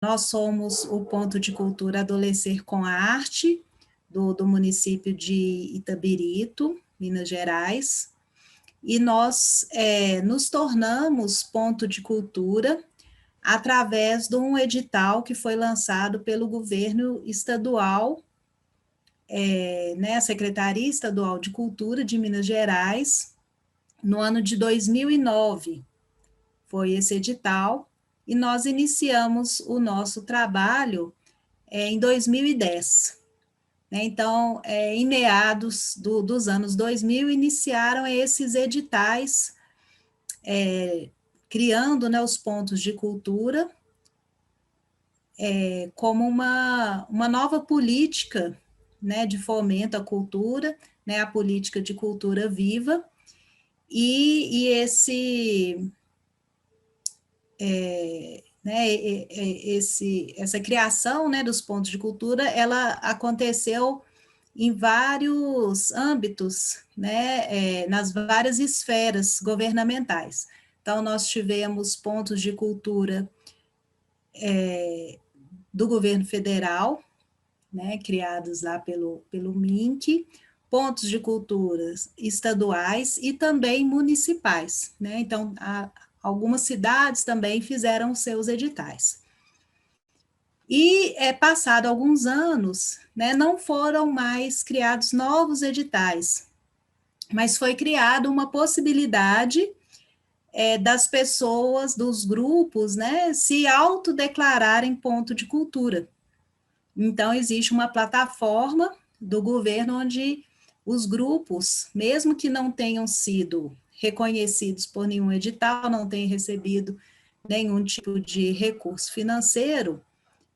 Nós somos o Ponto de Cultura Adolescer com a Arte, do município de Itabirito, Minas Gerais, e nós nos tornamos ponto de cultura através de um edital que foi lançado pelo governo estadual, né, a Secretaria Estadual de Cultura de Minas Gerais, no ano de 2009, foi esse edital, e nós iniciamos o nosso trabalho em 2010. Né? Então, em meados dos anos 2000, iniciaram esses editais, criando, né, os pontos de cultura, como uma nova política, né, de fomento à cultura, né, a política de cultura viva, e essa criação, né, dos pontos de cultura, ela aconteceu em vários âmbitos, né, nas várias esferas governamentais. Então, nós tivemos pontos de cultura do governo federal, né, criados lá pelo MINC, pontos de culturas estaduais e também municipais, né, então, algumas cidades também fizeram seus editais. E, passado alguns anos, né, não foram mais criados novos editais, mas foi criada uma possibilidade das pessoas, dos grupos, né, se autodeclararem ponto de cultura. Então, existe uma plataforma do governo onde os grupos, mesmo que não tenham sido reconhecidos por nenhum edital, não tenham recebido nenhum tipo de recurso financeiro,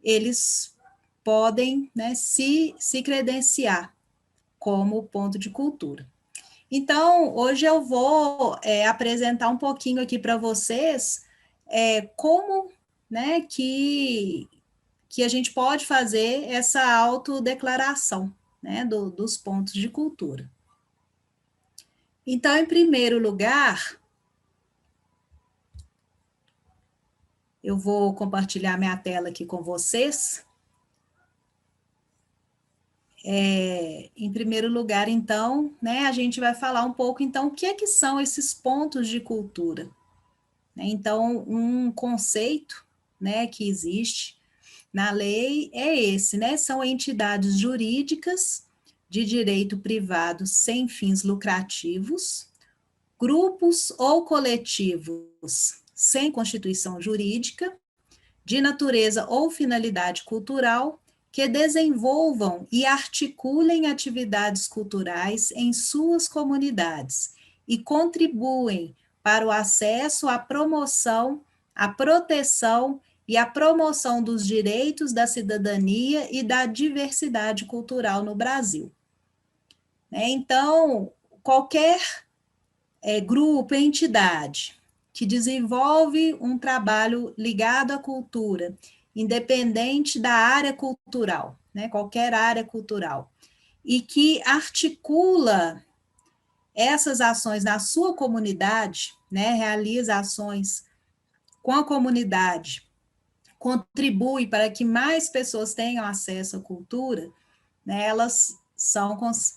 eles podem, né, se credenciar como ponto de cultura. Então, hoje eu vou apresentar um pouquinho aqui para vocês como, né, que a gente pode fazer essa autodeclaração, né, dos pontos de cultura. Então, em primeiro lugar, eu vou compartilhar minha tela aqui com vocês. Em primeiro lugar, então, né, a gente vai falar um pouco, então, o que é que são esses pontos de cultura? Então, um conceito, né, que existe na lei é esse, né, são entidades jurídicas de direito privado sem fins lucrativos, grupos ou coletivos sem constituição jurídica, de natureza ou finalidade cultural, que desenvolvam e articulem atividades culturais em suas comunidades e contribuem para o acesso à promoção, à proteção e à promoção dos direitos da cidadania e da diversidade cultural no Brasil. Então, qualquer grupo, entidade que desenvolve um trabalho ligado à cultura, independente da área cultural, né, qualquer área cultural, e que articula essas ações na sua comunidade, né, realiza ações com a comunidade, contribui para que mais pessoas tenham acesso à cultura, né, elas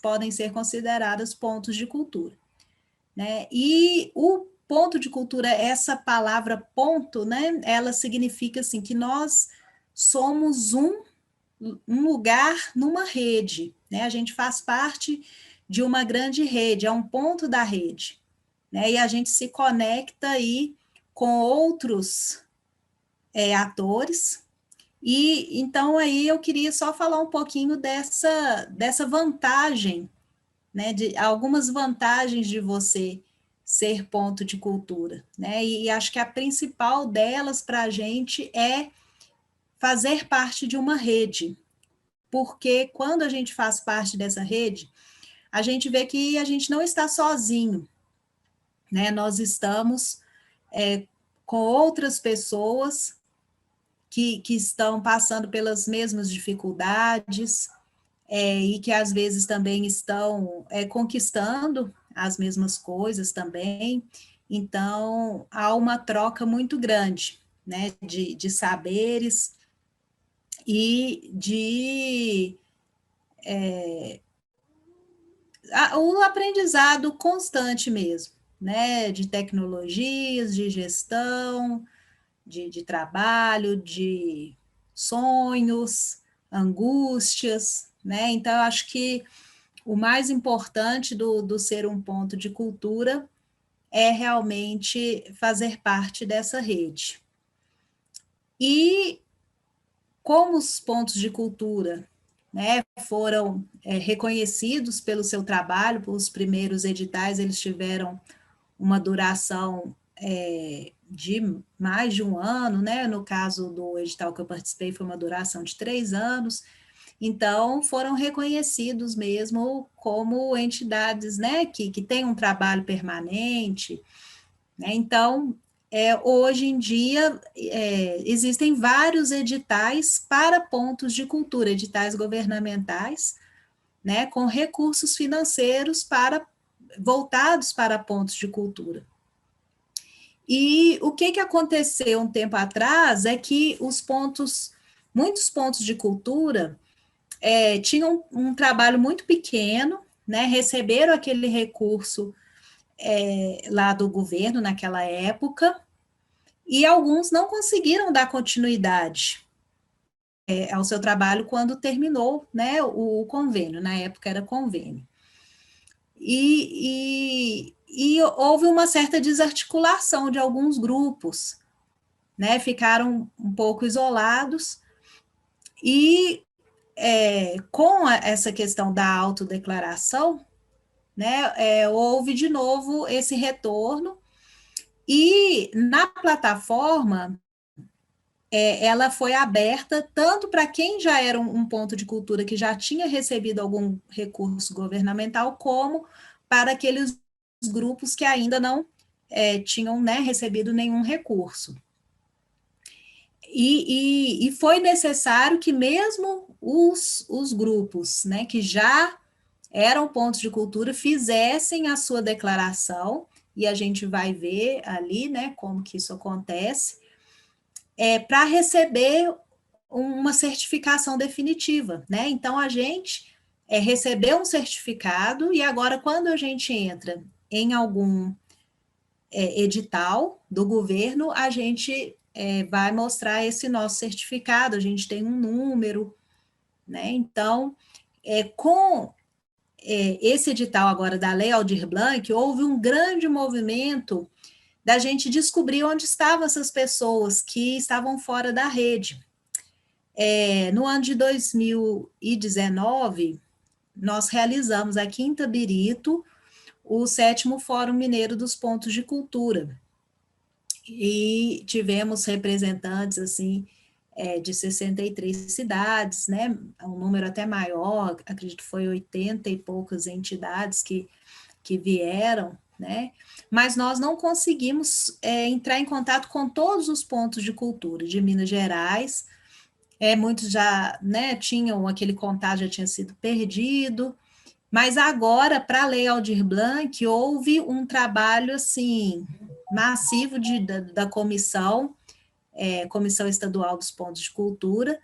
podem ser consideradas pontos de cultura. Né? E o ponto de cultura, essa palavra ponto, né, ela significa assim, que nós somos um lugar numa rede, né? A gente faz parte de uma grande rede, é um ponto da rede, né? E a gente se conecta aí com outros atores. E então aí eu queria só falar um pouquinho dessa vantagem, né, de algumas vantagens de você ser ponto de cultura, né, e acho que a principal delas para a gente é fazer parte de uma rede, porque quando a gente faz parte dessa rede, a gente vê que a gente não está sozinho, né, nós estamos com outras pessoas que estão passando pelas mesmas dificuldades, e que às vezes também estão conquistando as mesmas coisas também. Então, há uma troca muito grande, né, de saberes, e o aprendizado constante mesmo, né, de tecnologias, de gestão, de trabalho, de sonhos, angústias, né? Então, eu acho que o mais importante do ser um ponto de cultura é realmente fazer parte dessa rede. E como os pontos de cultura, né, foram reconhecidos pelo seu trabalho, os primeiros editais, eles tiveram uma duração de mais de um ano, né? No caso do edital que eu participei, foi uma duração de 3 anos. Então, foram reconhecidos mesmo como entidades, né, que têm um trabalho permanente, né? Então, hoje em dia, existem vários editais para pontos de cultura, editais governamentais, né, com recursos financeiros voltados para pontos de cultura. E o que aconteceu um tempo atrás é que muitos pontos de cultura tinham um trabalho muito pequeno, né, receberam aquele recurso lá do governo naquela época, e alguns não conseguiram dar continuidade ao seu trabalho quando terminou, né, o convênio, na época era convênio. E houve uma certa desarticulação de alguns grupos, né, ficaram um pouco isolados, e com essa questão da autodeclaração, né, houve de novo esse retorno, e na plataforma ela foi aberta tanto para quem já era um ponto de cultura que já tinha recebido algum recurso governamental, como para aqueles grupos que ainda não tinham, né, recebido nenhum recurso. E foi necessário que mesmo os grupos, né, que já eram pontos de cultura, fizessem a sua declaração, e a gente vai ver ali, né, como que isso acontece, para receber uma certificação definitiva, né? Então, a gente recebeu um certificado, e agora, quando a gente entra em algum edital do governo, a gente vai mostrar esse nosso certificado, a gente tem um número, né? Então, com esse edital agora da Lei Aldir Blanc, houve um grande movimento da gente descobrir onde estavam essas pessoas que estavam fora da rede. No ano de 2019, nós realizamos aqui em Itabirito o 7º Fórum Mineiro dos Pontos de Cultura, e tivemos representantes, assim, de 63 cidades, né, um número até maior, acredito que foi 80 e poucas entidades que vieram, né, mas nós não conseguimos entrar em contato com todos os pontos de cultura de Minas Gerais. Muitos já, né, tinham aquele contato, já tinha sido perdido, mas agora, para a Lei Aldir Blanc, houve um trabalho, assim, massivo da comissão, Comissão Estadual dos Pontos de Cultura,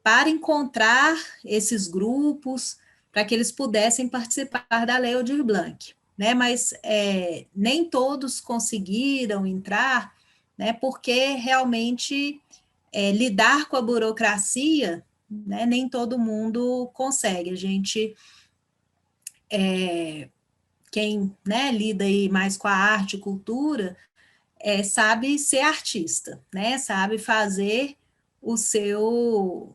para encontrar esses grupos, para que eles pudessem participar da Lei Aldir Blanc, né, mas nem todos conseguiram entrar, né, porque realmente lidar com a burocracia, né, nem todo mundo consegue. A gente, quem, né, lida aí mais com a arte e cultura, sabe ser artista, né, sabe fazer o seu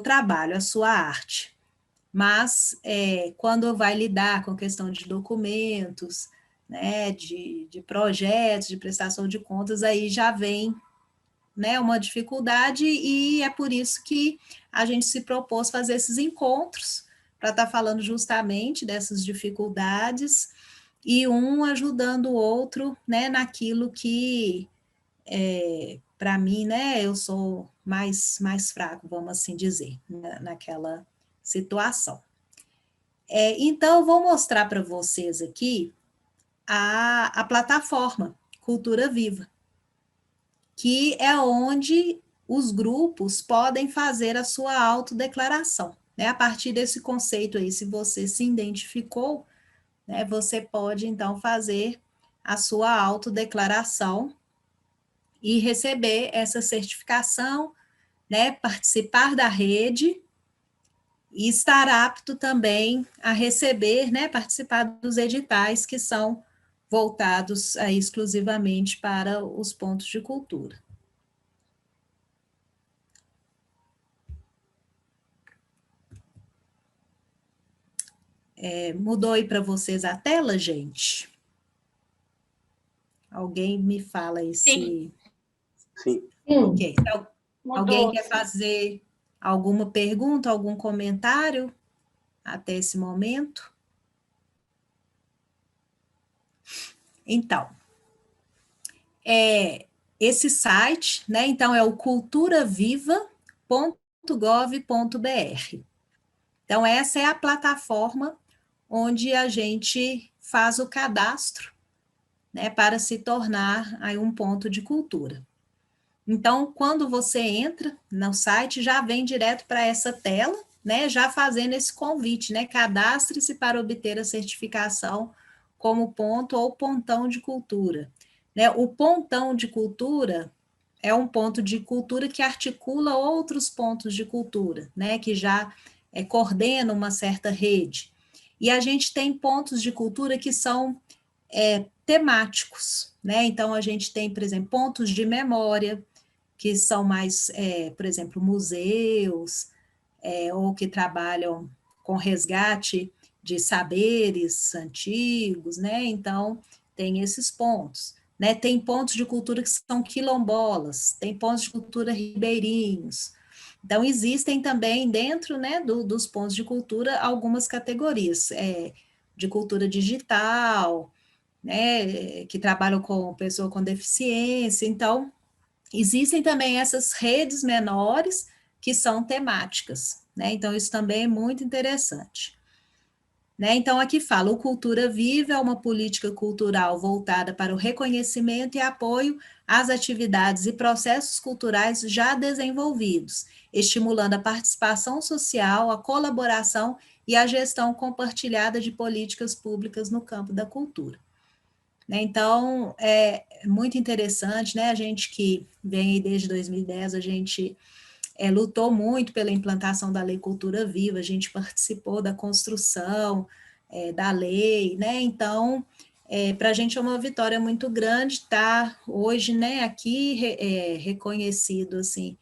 trabalho, a sua arte. Mas quando vai lidar com a questão de documentos, né, de projetos, de prestação de contas, aí já vem, né, uma dificuldade, e é por isso que a gente se propôs fazer esses encontros, para estar falando justamente dessas dificuldades, e um ajudando o outro, né, naquilo que, para mim, né, eu sou mais fraco, vamos assim dizer, naquela situação. Então, eu vou mostrar para vocês aqui a plataforma Cultura Viva, que é onde os grupos podem fazer a sua autodeclaração, né? A partir desse conceito aí, se você se identificou, né, você pode, então, fazer a sua autodeclaração e receber essa certificação, né, participar da rede e estar apto também a receber, né, participar dos editais que são voltados aí, exclusivamente para os pontos de cultura. Mudou aí para vocês a tela, gente? Alguém me fala aí se... Sim. Ok. Então, alguém Mudou. quer fazer alguma pergunta, algum comentário até esse momento? Então, esse site, né, então é o culturaviva.gov.br. Então, essa é a plataforma onde a gente faz o cadastro, né, para se tornar aí um ponto de cultura. Então, quando você entra no site, já vem direto para essa tela, né, já fazendo esse convite, né, cadastre-se para obter a certificação como ponto ou pontão de cultura. Né, o pontão de cultura é um ponto de cultura que articula outros pontos de cultura, né, que já coordena uma certa rede. E a gente tem pontos de cultura que são temáticos, né, então a gente tem, por exemplo, pontos de memória, que são mais, por exemplo, museus, ou que trabalham com resgate de saberes antigos, né? Então, tem esses pontos. Né? Tem pontos de cultura que são quilombolas, tem pontos de cultura ribeirinhos. Então, existem também dentro, né, dos pontos de cultura algumas categorias, de cultura digital, né, que trabalham com pessoa com deficiência. Então, existem também essas redes menores que são temáticas, né? Então, isso também é muito interessante. Né? Então, aqui fala, o Cultura Viva é uma política cultural voltada para o reconhecimento e apoio às atividades e processos culturais já desenvolvidos, estimulando a participação social, a colaboração e a gestão compartilhada de políticas públicas no campo da cultura. Né? Então, é muito interessante, né? A gente que vem aí desde 2010, a gente lutou muito pela implantação da Lei Cultura Viva, a gente participou da construção da lei, né? Então, para a gente é uma vitória muito grande estar hoje, né, aqui reconhecido, assim,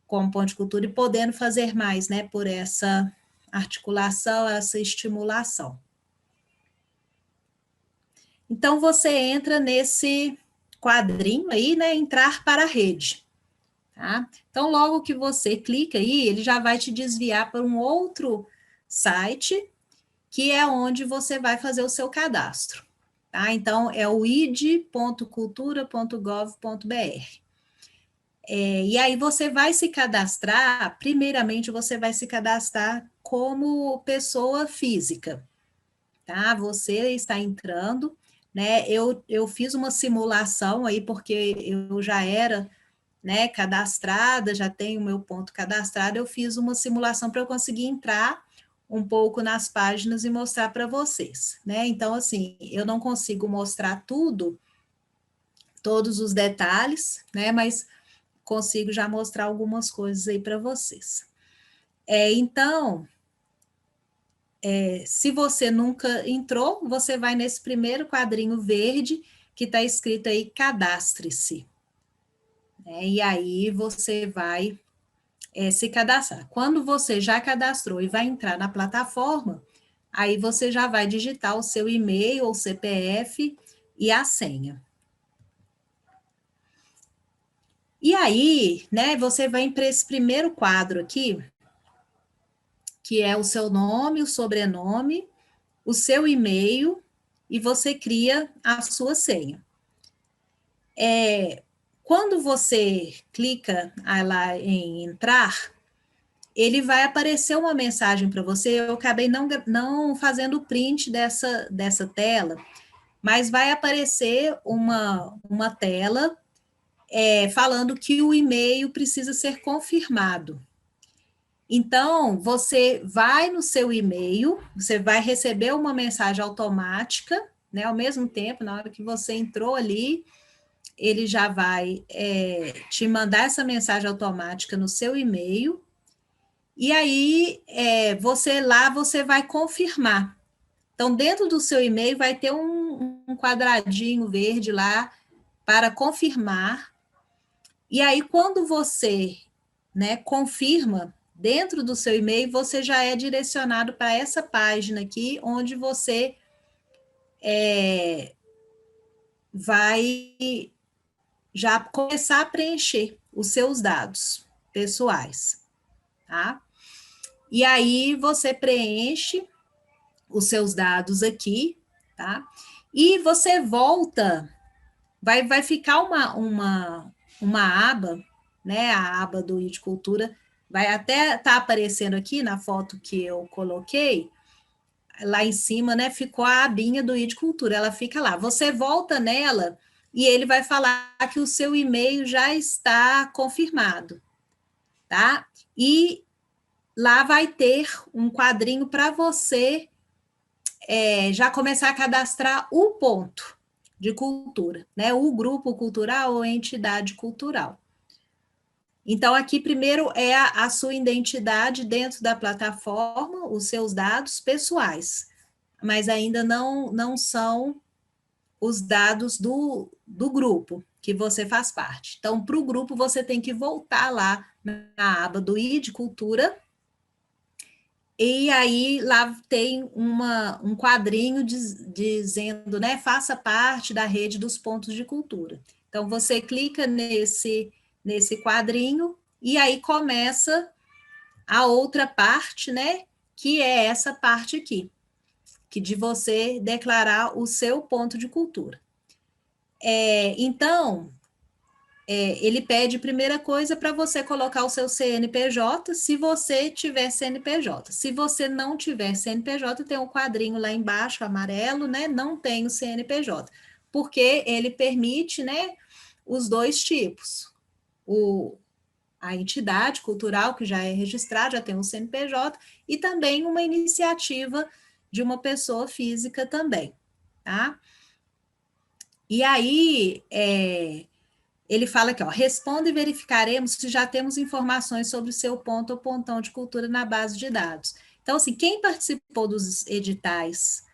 como ponto de cultura e podendo fazer mais, né, por essa articulação, essa estimulação. Então, você entra nesse quadrinho aí, né, entrar para a rede. Tá? Então, logo que você clica aí, ele já vai te desviar para um outro site, que é onde você vai fazer o seu cadastro. Tá? Então, é o id.cultura.gov.br. E aí você vai se cadastrar, primeiramente você vai se cadastrar como pessoa física. Tá? Você está entrando, né? Eu fiz uma simulação aí, porque eu já era, né, cadastrada, já tenho o meu ponto cadastrado, eu fiz uma simulação para eu conseguir entrar um pouco nas páginas e mostrar para vocês, né? Então, assim, eu não consigo mostrar tudo, todos os detalhes, né? Mas consigo já mostrar algumas coisas aí para vocês. Então, se você nunca entrou, você vai nesse primeiro quadrinho verde que está escrito aí, cadastre-se. E aí você vai se cadastrar. Quando você já cadastrou e vai entrar na plataforma, aí você já vai digitar o seu e-mail ou CPF e a senha. E aí, né, você vai para esse primeiro quadro aqui, que é o seu nome, o sobrenome, o seu e-mail, e você cria a sua senha. Quando você clica lá em entrar, ele vai aparecer uma mensagem para você. Eu acabei não fazendo print dessa tela, mas vai aparecer uma tela falando que o e-mail precisa ser confirmado. Então, você vai no seu e-mail, você vai receber uma mensagem automática, né? Ao mesmo tempo, na hora que você entrou ali, ele já vai te mandar essa mensagem automática no seu e-mail, e aí você vai confirmar. Então, dentro do seu e-mail vai ter um quadradinho verde lá para confirmar, e aí quando você, né, confirma, dentro do seu e-mail, você já é direcionado para essa página aqui, onde você vai já começar a preencher os seus dados pessoais, tá? E aí você preenche os seus dados aqui, tá? E você volta, vai ficar uma aba, né? A aba do ID Cultura, vai até estar aparecendo aqui na foto que eu coloquei, lá em cima, né? Ficou a abinha do ID Cultura, ela fica lá. Você volta nela e ele vai falar que o seu e-mail já está confirmado, tá? E lá vai ter um quadrinho para você já começar a cadastrar o ponto de cultura, né? O grupo cultural ou entidade cultural. Então, aqui primeiro é a sua identidade dentro da plataforma, os seus dados pessoais, mas ainda não são os dados do grupo que você faz parte. Então, para o grupo, você tem que voltar lá na aba do ID Cultura, e aí lá tem um quadrinho dizendo, né, faça parte da rede dos pontos de cultura. Então, você clica nesse quadrinho, e aí começa a outra parte, né, que é essa parte aqui, que de você declarar o seu ponto de cultura. Então, ele pede, primeira coisa, para você colocar o seu CNPJ, se você tiver CNPJ. Se você não tiver CNPJ, tem um quadrinho lá embaixo, amarelo, né? Não tem o CNPJ, porque ele permite, né, os dois tipos. A entidade cultural, que já é registrada, já tem um CNPJ, e também uma iniciativa de uma pessoa física também, tá? E aí, ele fala aqui, ó, responda e verificaremos se já temos informações sobre o seu ponto ou pontão de cultura na base de dados. Então, assim, quem participou dos editais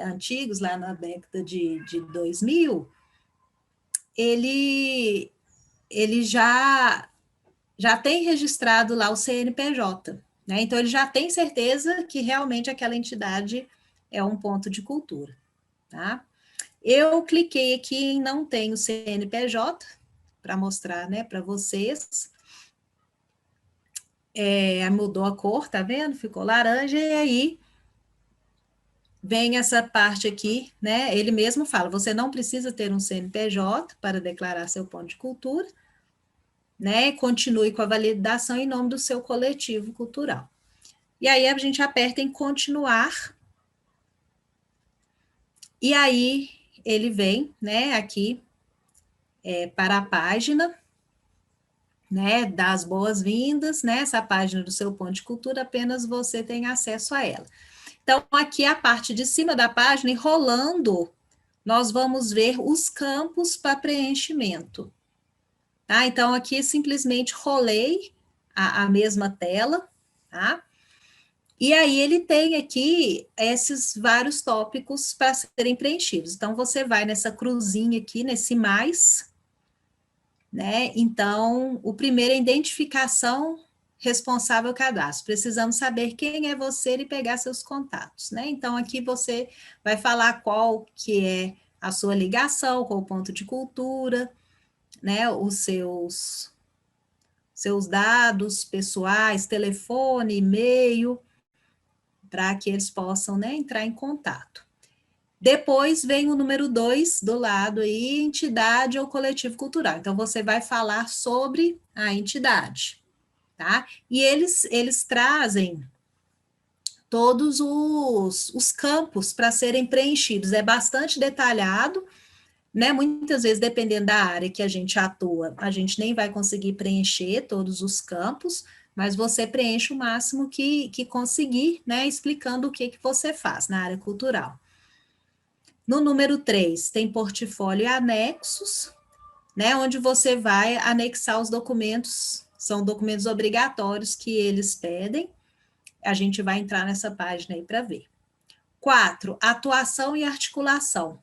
antigos, lá na década de 2000, ele já tem registrado lá o CNPJ, né? Então, ele já tem certeza que realmente aquela entidade é um ponto de cultura, tá? Eu cliquei aqui em não tenho CNPJ, para mostrar, né, para vocês. Mudou a cor, tá vendo? Ficou laranja, e aí vem essa parte aqui, né? Ele mesmo fala, você não precisa ter um CNPJ para declarar seu ponto de cultura, né? Continue com a validação em nome do seu coletivo cultural. E aí a gente aperta em continuar, e aí ele vem, né, aqui para a página, né, das boas-vindas, né, essa página do seu ponto de cultura, apenas você tem acesso a ela. Então, aqui a parte de cima da página, e rolando, nós vamos ver os campos para preenchimento. Tá? Então, aqui simplesmente rolei a mesma tela, tá? E aí ele tem aqui esses vários tópicos para serem preenchidos. Então, você vai nessa cruzinha aqui, nesse mais, né? Então, o primeiro é identificação responsável cadastro. Precisamos saber quem é você e pegar seus contatos, né? Então, aqui você vai falar qual que é a sua ligação, qual o ponto de cultura, né? Os seus dados pessoais, telefone, e-mail, para que eles possam, né, entrar em contato. Depois vem o número 2 do lado aí, entidade ou coletivo cultural. Então, você vai falar sobre a entidade, tá? E eles trazem todos os campos para serem preenchidos. É bastante detalhado, né? Muitas vezes, dependendo da área que a gente atua, a gente nem vai conseguir preencher todos os campos, mas você preenche o máximo que conseguir, né? Explicando o que você faz na área cultural. No número 3, tem portfólio e anexos, né? Onde você vai anexar os documentos, são documentos obrigatórios que eles pedem. A gente vai entrar nessa página aí para ver. 4, atuação e articulação.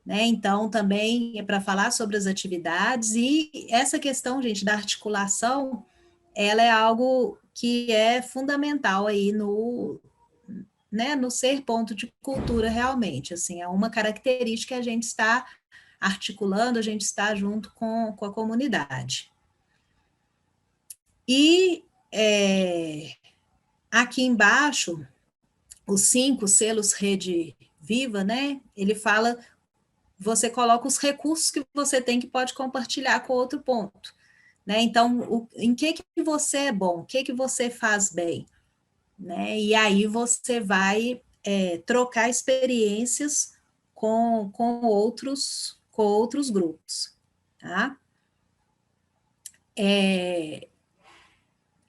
Né? Então, também é para falar sobre as atividades, e essa questão, gente, da articulação, ela é algo que é fundamental aí no, né, no ser ponto de cultura realmente, assim, é uma característica que a gente está articulando, a gente está junto com a comunidade. E aqui embaixo, os 5 selos Rede Viva, né, ele fala, você coloca os recursos que você tem que pode compartilhar com outro ponto, né, então, em que você é bom, o que você faz bem, né, e aí você vai trocar experiências com outros grupos, tá?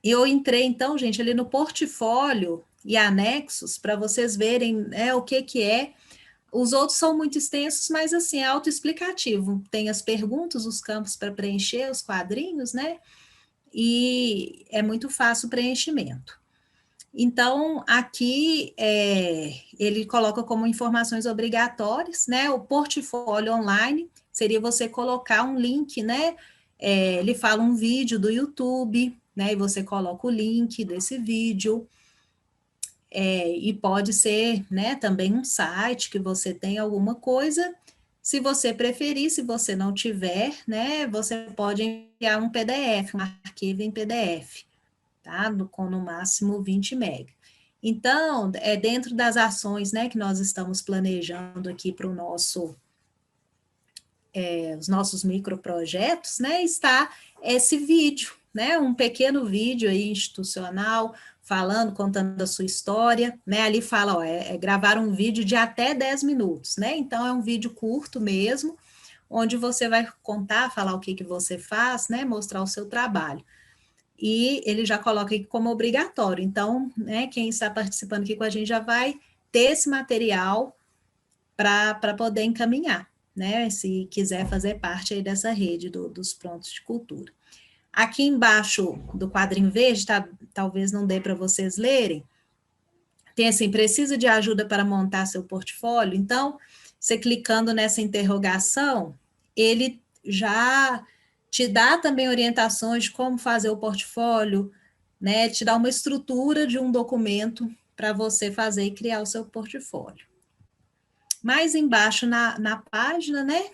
Eu entrei, então, gente, ali no portfólio e anexos, para vocês verem, né, o que é. Os outros são muito extensos, mas, assim, é autoexplicativo. Tem as perguntas, os campos para preencher, os quadrinhos, né? E é muito fácil o preenchimento. Então, aqui, ele coloca como informações obrigatórias, né? O portfólio online seria você colocar um link, né? Ele fala um vídeo do YouTube, né? E você coloca o link desse vídeo. E pode ser, né, também um site que você tem alguma coisa. Se você preferir, se você não tiver, né, você pode enviar um PDF, um arquivo em PDF, tá? Com no máximo 20 MB. Então, dentro das ações, né, que nós estamos planejando aqui para os nossos microprojetos, né, está esse vídeo, né, um pequeno vídeo aí institucional, falando, contando a sua história, né, ali fala, ó, gravar um vídeo de até 10 minutos, né, então é um vídeo curto mesmo, onde você vai contar, falar o que você faz, né, mostrar o seu trabalho. E ele já coloca aqui como obrigatório, então, né, quem está participando aqui com a gente já vai ter esse material para poder encaminhar, né, se quiser fazer parte aí dessa rede dos prontos de cultura. Aqui embaixo do quadrinho verde, talvez não dê para vocês lerem, tem assim, precisa de ajuda para montar seu portfólio? Então, você clicando nessa interrogação, ele já te dá também orientações de como fazer o portfólio, né, te dá uma estrutura de um documento para você fazer e criar o seu portfólio. Mais embaixo na página, né,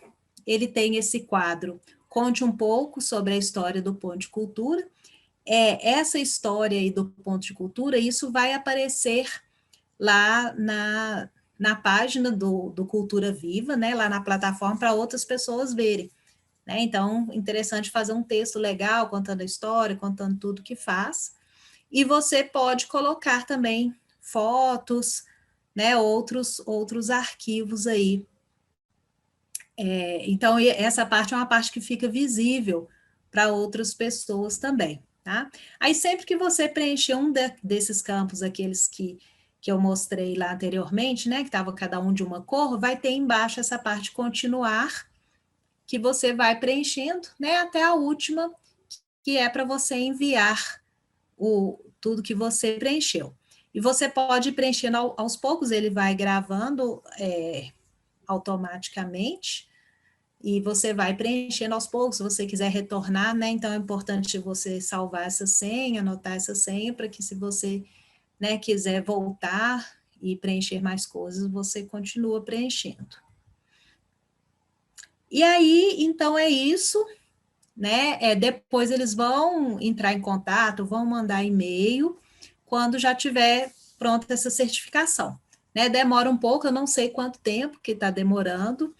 ele tem esse quadro, conte um pouco sobre a história do Ponto de Cultura. Essa história aí do Ponto de Cultura, isso vai aparecer lá na página do Cultura Viva, né, lá na plataforma, para outras pessoas verem. Né? Então, interessante fazer um texto legal, contando a história, contando tudo que faz. E você pode colocar também fotos, né, outros arquivos aí. Então, essa parte é uma parte que fica visível para outras pessoas também, tá? Aí, sempre que você preencher desses campos, aqueles que eu mostrei lá anteriormente, né, que estava cada um de uma cor, vai ter embaixo essa parte continuar, que você vai preenchendo, né, até a última, que é para você enviar tudo que você preencheu. E você pode ir preenchendo aos poucos, ele vai gravando automaticamente, e você vai preenchendo aos poucos, se você quiser retornar, né, então é importante você salvar essa senha, anotar essa senha, para que se você, né, quiser voltar e preencher mais coisas, você continua preenchendo. E aí, então é isso, né, depois eles vão entrar em contato, vão mandar e-mail, quando já tiver pronta essa certificação, né, demora um pouco, eu não sei quanto tempo que está demorando,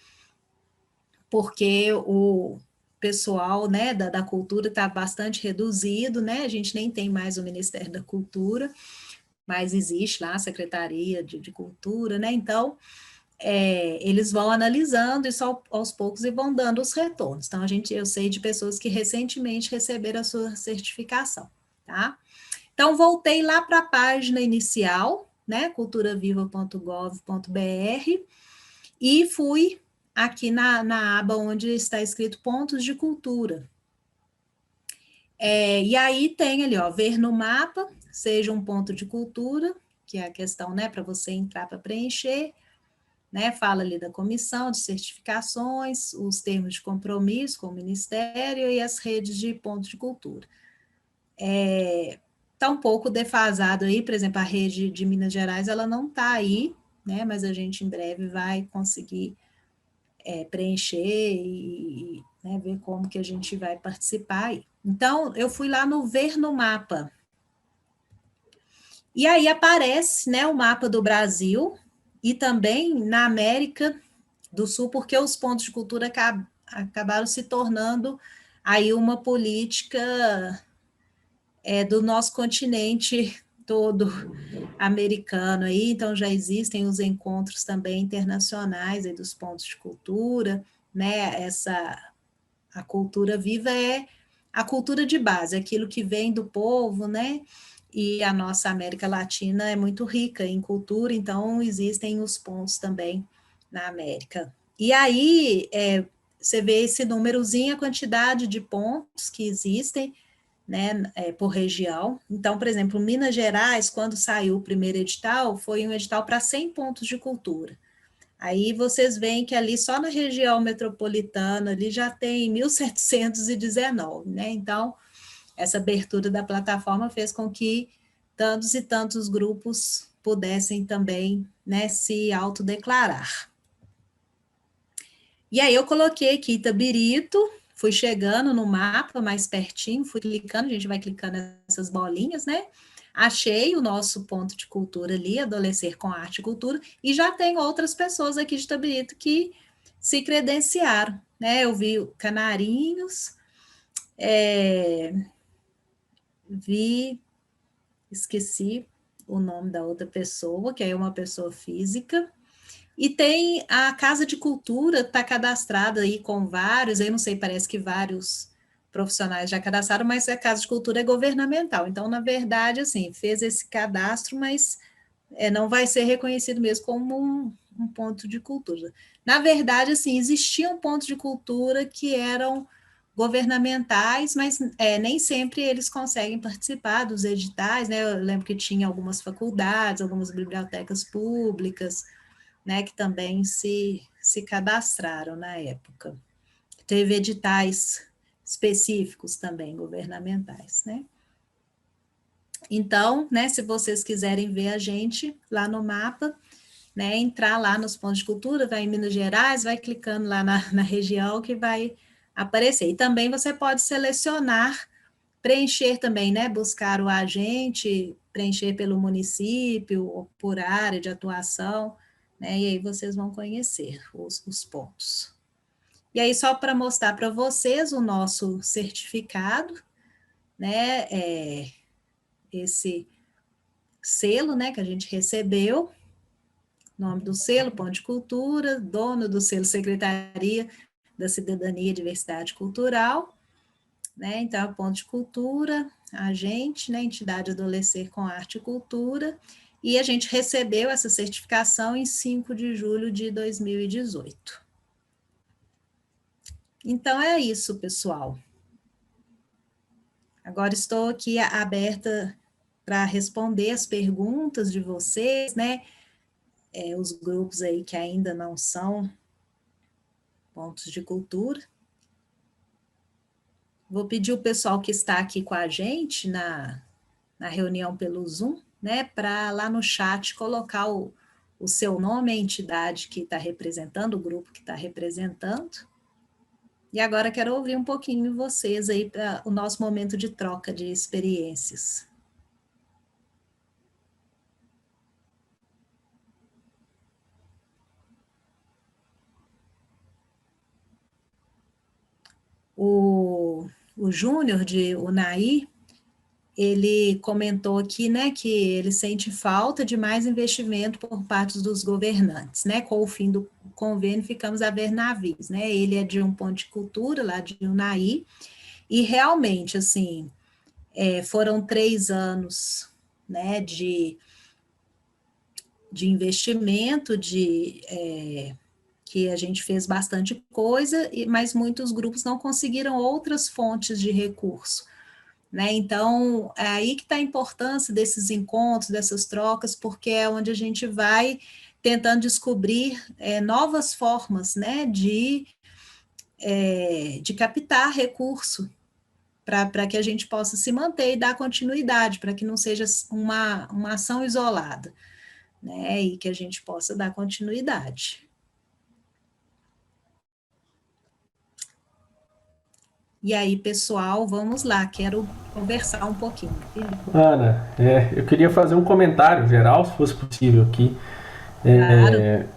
porque o pessoal, né, da cultura está bastante reduzido, né, a gente nem tem mais o Ministério da Cultura, mas existe lá a Secretaria de Cultura, né, então eles vão analisando isso aos poucos e vão dando os retornos. Então, eu sei de pessoas que recentemente receberam a sua certificação, tá? Então, voltei lá para a página inicial, né, culturaviva.gov.br, e fui aqui na aba onde está escrito pontos de cultura. E aí tem ali, ó, ver no mapa, seja um ponto de cultura, que é a questão, né, para você entrar para preencher, né, fala ali da comissão de certificações, os termos de compromisso com o Ministério e as redes de pontos de cultura. Está um pouco defasado aí, por exemplo, a rede de Minas Gerais, ela não está aí, né, mas a gente em breve vai conseguir preencher e né, ver como que a gente vai participar aí. Então, eu fui lá no Ver no Mapa. E aí aparece, né, o mapa do Brasil e também na América do Sul, porque os pontos de cultura acabaram se tornando aí uma política do nosso continente todo americano aí, então já existem os encontros também internacionais aí dos pontos de cultura, né? A cultura viva é a cultura de base, aquilo que vem do povo, né? E a nossa América Latina é muito rica em cultura, então existem os pontos também na América. E aí você vê esse númerozinho, a quantidade de pontos que existem, né, por região. Então, por exemplo, Minas Gerais, quando saiu o primeiro edital, foi um edital para 100 pontos de cultura. Aí vocês veem que ali só na região metropolitana ali já tem 1.719, né? Então, essa abertura da plataforma fez com que tantos e tantos grupos pudessem também, né, se autodeclarar. E aí eu coloquei aqui Itabirito, fui chegando no mapa mais pertinho, fui clicando, a gente vai clicando nessas bolinhas, né? Achei o nosso ponto de cultura ali, Adolescer com Arte e Cultura, e já tem outras pessoas aqui de Itabirito que se credenciaram, né? Eu vi Canarinhos, esqueci o nome da outra pessoa, que é uma pessoa física, e tem a Casa de Cultura, está cadastrada aí com vários, eu não sei, parece que vários profissionais já cadastraram, mas a Casa de Cultura é governamental. Então, na verdade, assim, fez esse cadastro, mas não vai ser reconhecido mesmo como um ponto de cultura. Na verdade, assim, existiam pontos de cultura que eram governamentais, mas nem sempre eles conseguem participar dos editais, né? Eu lembro que tinha algumas faculdades, algumas bibliotecas públicas, né, que também se cadastraram na época. Teve editais específicos também, governamentais, né? Então, né, se vocês quiserem ver a gente lá no mapa, né, entrar lá nos pontos de cultura, vai em Minas Gerais, vai clicando lá na região que vai aparecer. E também você pode selecionar, preencher também, né, buscar o agente, preencher pelo município, ou por área de atuação, né, e aí vocês vão conhecer os pontos. E aí, só para mostrar para vocês o nosso certificado, né, esse selo, né, que a gente recebeu, nome do selo, Ponto de Cultura, dono do selo Secretaria da Cidadania e Diversidade Cultural, né, então, Ponto de Cultura, agente, né, entidade Adolescer com Arte e Cultura, e a gente recebeu essa certificação em 5 de julho de 2018. Então, é isso, pessoal. Agora estou aqui aberta para responder as perguntas de vocês, né? Os grupos aí que ainda não são pontos de cultura. Vou pedir o pessoal que está aqui com a gente na reunião pelo Zoom, né, para lá no chat colocar o seu nome, a entidade que está representando, o grupo que está representando. E agora quero ouvir um pouquinho de vocês aí para o nosso momento de troca de experiências. O Júnior de Unai, ele comentou aqui, né, que ele sente falta de mais investimento por parte dos governantes, né, com o fim do convênio ficamos a ver navios, né, ele é de um ponto de cultura, lá de Unai, e realmente, assim, foram 3 anos, né, de investimento, que a gente fez bastante coisa, mas muitos grupos não conseguiram outras fontes de recurso, né? Então, é aí que está a importância desses encontros, dessas trocas, porque é onde a gente vai tentando descobrir novas formas, né, de captar recurso para que a gente possa se manter e dar continuidade, para que não seja uma ação isolada, né, e que a gente possa dar continuidade. E aí, pessoal, vamos lá, quero conversar um pouquinho. Ana, eu queria fazer um comentário geral, se fosse possível aqui. Claro.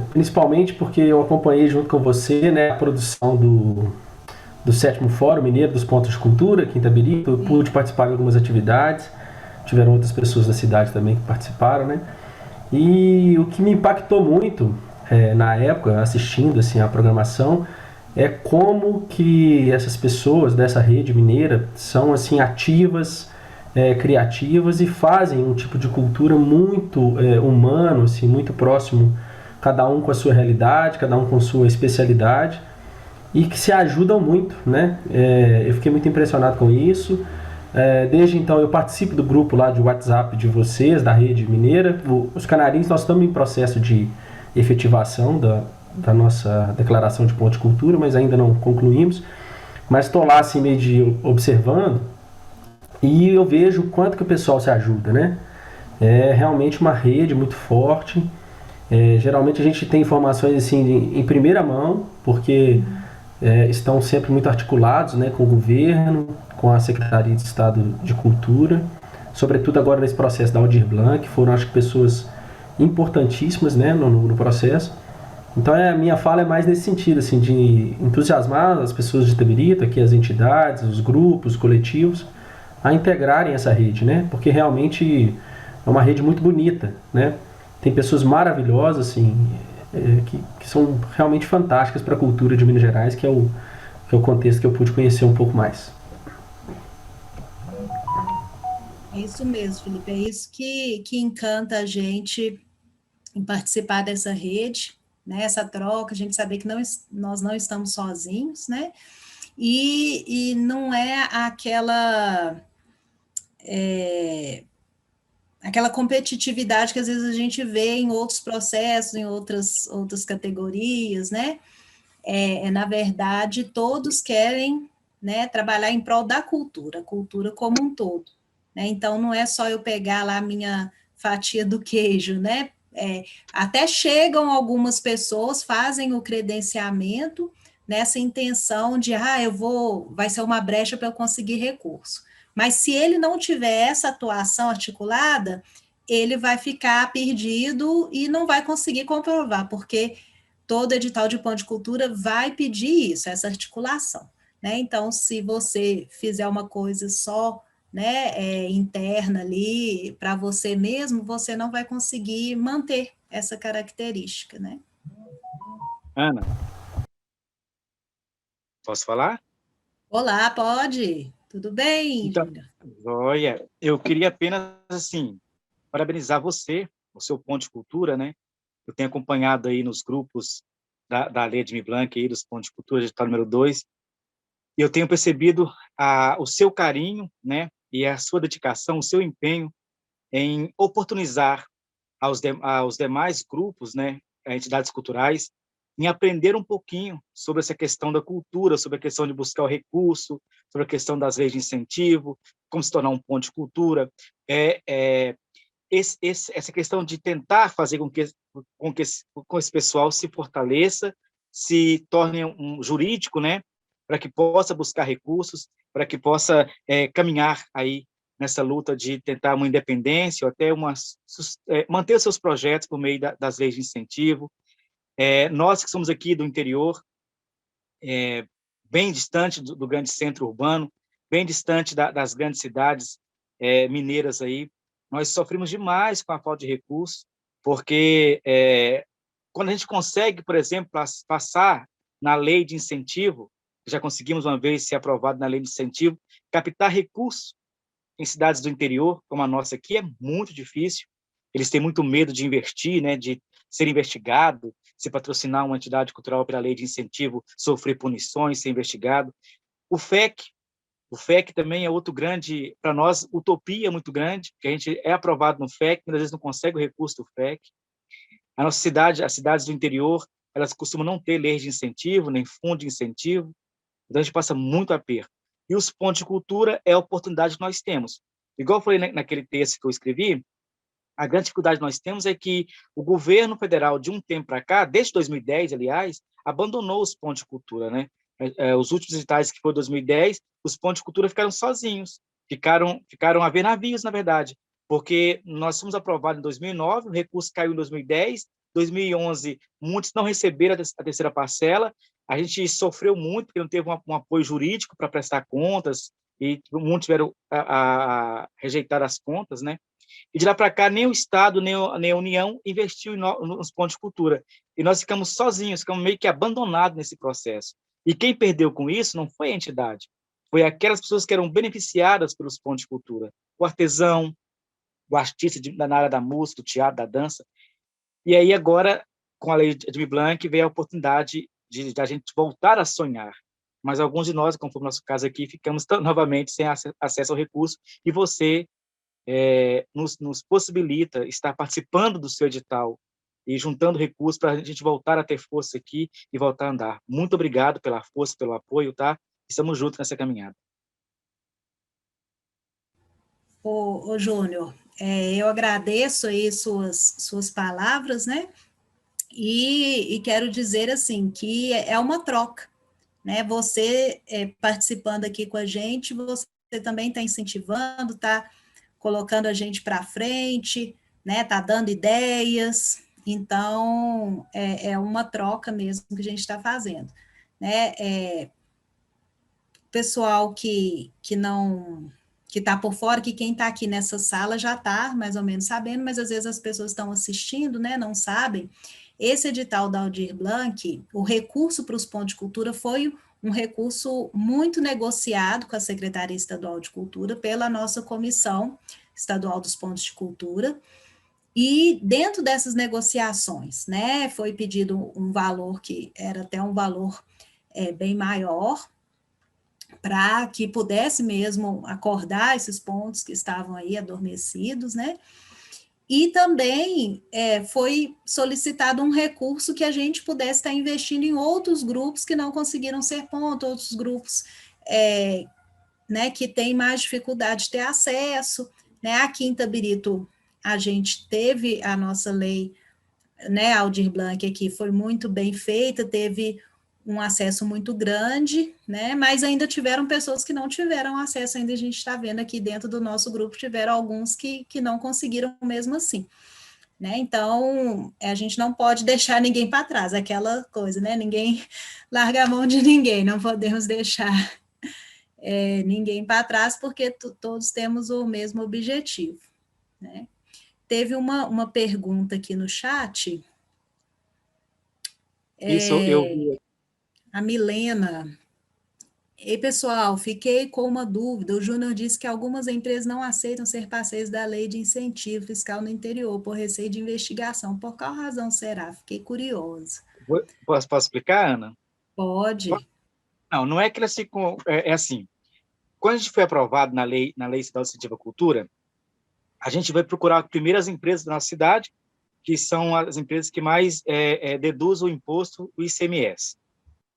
Principalmente porque eu acompanhei junto com você, né, a produção do 7º Fórum Mineiro dos Pontos de Cultura aqui em Itabiri. Eu pude participar de algumas atividades, tiveram outras pessoas da cidade também que participaram, né? E o que me impactou muito na época, assistindo assim, a programação, é como que essas pessoas dessa rede mineira são assim ativas, criativas e fazem um tipo de cultura muito humano, assim, muito próximo, cada um com a sua realidade, cada um com sua especialidade e que se ajudam muito, né? Eu fiquei muito impressionado com isso. Desde então eu participo do grupo lá de WhatsApp de vocês, da Rede Mineira. Os canarinhos, nós estamos em processo de efetivação da nossa declaração de ponto de cultura, mas ainda não concluímos. Mas estou lá assim meio de observando e eu vejo o quanto que o pessoal se ajuda, né? É realmente uma rede muito forte. Geralmente a gente tem informações assim em primeira mão, porque estão sempre muito articulados, né, com o governo, com a Secretaria de Estado de Cultura, sobretudo agora nesse processo da Aldir Blanc, foram acho que pessoas importantíssimas, né, no processo. Então a minha fala é mais nesse sentido, assim, de entusiasmar as pessoas de Itabirito, aqui as entidades, os grupos, os coletivos, a integrarem essa rede, né, porque realmente é uma rede muito bonita, né, tem pessoas maravilhosas, assim, que são realmente fantásticas para a cultura de Minas Gerais, que é o contexto que eu pude conhecer um pouco mais. É isso mesmo, Felipe, é isso que encanta a gente em participar dessa rede, né, essa troca, a gente saber que nós não estamos sozinhos, né, e não é aquela competitividade que às vezes a gente vê em outros processos, em outras categorias, né, na verdade, todos querem, né, trabalhar em prol da cultura, a cultura como um todo, né, então não é só eu pegar lá a minha fatia do queijo, né, até chegam algumas pessoas, fazem o credenciamento nessa intenção de, vai ser uma brecha para eu conseguir recurso. Mas se ele não tiver essa atuação articulada, ele vai ficar perdido e não vai conseguir comprovar, porque todo edital de ponto de cultura vai pedir isso, essa articulação, né? Então, se você fizer uma coisa só, né, interna ali para você mesmo, você não vai conseguir manter essa característica, né? Ana, posso falar? Olá, pode? Tudo bem, Então, Júlia? olha, eu queria apenas, assim, parabenizar você, o seu ponto de cultura, né? Eu tenho acompanhado aí nos grupos da Lei Aldir Blanc, aí, dos pontos de cultura, edital número 2, e eu tenho percebido o seu carinho, né? E a sua dedicação, o seu empenho em oportunizar aos demais grupos, né? Entidades culturais, em aprender um pouquinho sobre essa questão da cultura, sobre a questão de buscar o recurso, sobre a questão das leis de incentivo, como se tornar um ponto de cultura, é, é, essa questão de tentar fazer com que esse pessoal se fortaleça, se torne um jurídico, né, para que possa buscar recursos, para que possa caminhar aí nessa luta de tentar uma independência ou até manter os seus projetos por meio das leis de incentivo. Nós que somos aqui do interior, bem distante do grande centro urbano, bem distante das grandes cidades, mineiras aí, nós sofremos demais com a falta de recursos, porque quando a gente consegue, por exemplo, passar na lei de incentivo, já conseguimos uma vez ser aprovado na lei de incentivo, captar recursos em cidades do interior, como a nossa aqui, é muito difícil. Eles têm muito medo de investir, né, de ser investigado, se patrocinar uma entidade cultural pela lei de incentivo, sofrer punições, ser investigado. O FEC, o FEC também é outro grande, para nós, utopia muito grande, porque a gente é aprovado no FEC, mas às vezes não consegue o recurso do FEC. A nossa cidade, as cidades do interior, elas costumam não ter lei de incentivo, nem fundo de incentivo, então a gente passa muito aperto. E os pontos de cultura é a oportunidade que nós temos. Igual eu falei naquele texto que eu escrevi, a grande dificuldade que nós temos é que o governo federal, de um tempo para cá, desde 2010, aliás, abandonou os pontos de cultura, né? Os últimos editais, que foi 2010, os pontos de cultura ficaram sozinhos, ficaram a ver navios, na verdade, porque nós fomos aprovados em 2009, o recurso caiu em 2010, 2011, muitos não receberam a terceira parcela, a gente sofreu muito, porque não teve um apoio jurídico para prestar contas, e muitos tiveram a rejeitar as contas, né? E de lá para cá, nem o Estado, nem a União investiu nos pontos de cultura. E nós ficamos sozinhos, ficamos meio que abandonados nesse processo. E quem perdeu com isso não foi a entidade, foi aquelas pessoas que eram beneficiadas pelos pontos de cultura. O artesão, o artista na área da música, do teatro, da dança. E aí agora, com a lei de Aldir Blanc, veio a oportunidade de a gente voltar a sonhar. Mas alguns de nós, como foi o nosso caso aqui, ficamos novamente sem acesso ao recurso, e você nos possibilita estar participando do seu edital e juntando recursos para a gente voltar a ter força aqui e voltar a andar. Muito obrigado pela força, pelo apoio, tá? Estamos juntos nessa caminhada. Ô Júnior, eu agradeço aí suas palavras, né? E quero dizer assim que é uma troca, né? Você participando aqui com a gente, você também está incentivando, está colocando a gente para frente, né? Está dando ideias. Então é uma troca mesmo que a gente está fazendo, né? Pessoal que não que está por fora, que quem está aqui nessa sala já está mais ou menos sabendo, mas às vezes as pessoas estão assistindo, né, não sabem. Esse edital da Aldir Blanc, o recurso para os pontos de cultura foi um recurso muito negociado com a Secretaria Estadual de Cultura pela nossa Comissão Estadual dos Pontos de Cultura, e dentro dessas negociações, né, foi pedido um valor que era até um valor bem maior, para que pudesse mesmo acordar esses pontos que estavam aí adormecidos, né? E também foi solicitado um recurso que a gente pudesse estar investindo em outros grupos que não conseguiram ser ponto, outros grupos né, que têm mais dificuldade de ter acesso, né? Aqui em Itabirito, a gente teve a nossa lei, né, Aldir Blanc aqui, foi muito bem feita, teve um acesso muito grande, né, mas ainda tiveram pessoas que não tiveram acesso, ainda a gente está vendo aqui dentro do nosso grupo, tiveram alguns que não conseguiram mesmo assim, né, então a gente não pode deixar ninguém para trás, aquela coisa, né, ninguém larga a mão de ninguém, não podemos deixar ninguém para trás, porque todos temos o mesmo objetivo, né. Teve uma pergunta aqui no chat, Isso eu vi. a Milena. Ei, pessoal, fiquei com uma dúvida. O Júnior disse que algumas empresas não aceitam ser parceiros da lei de incentivo fiscal no interior por receio de investigação. Por qual razão será? Fiquei curiosa. Posso explicar, Ana? Pode. Não, não é que elas ficam... É assim, quando a gente foi aprovado na lei estadual de incentivo à cultura, a gente vai procurar primeiro as empresas da nossa cidade, que são as empresas que mais deduzem o imposto, o ICMS.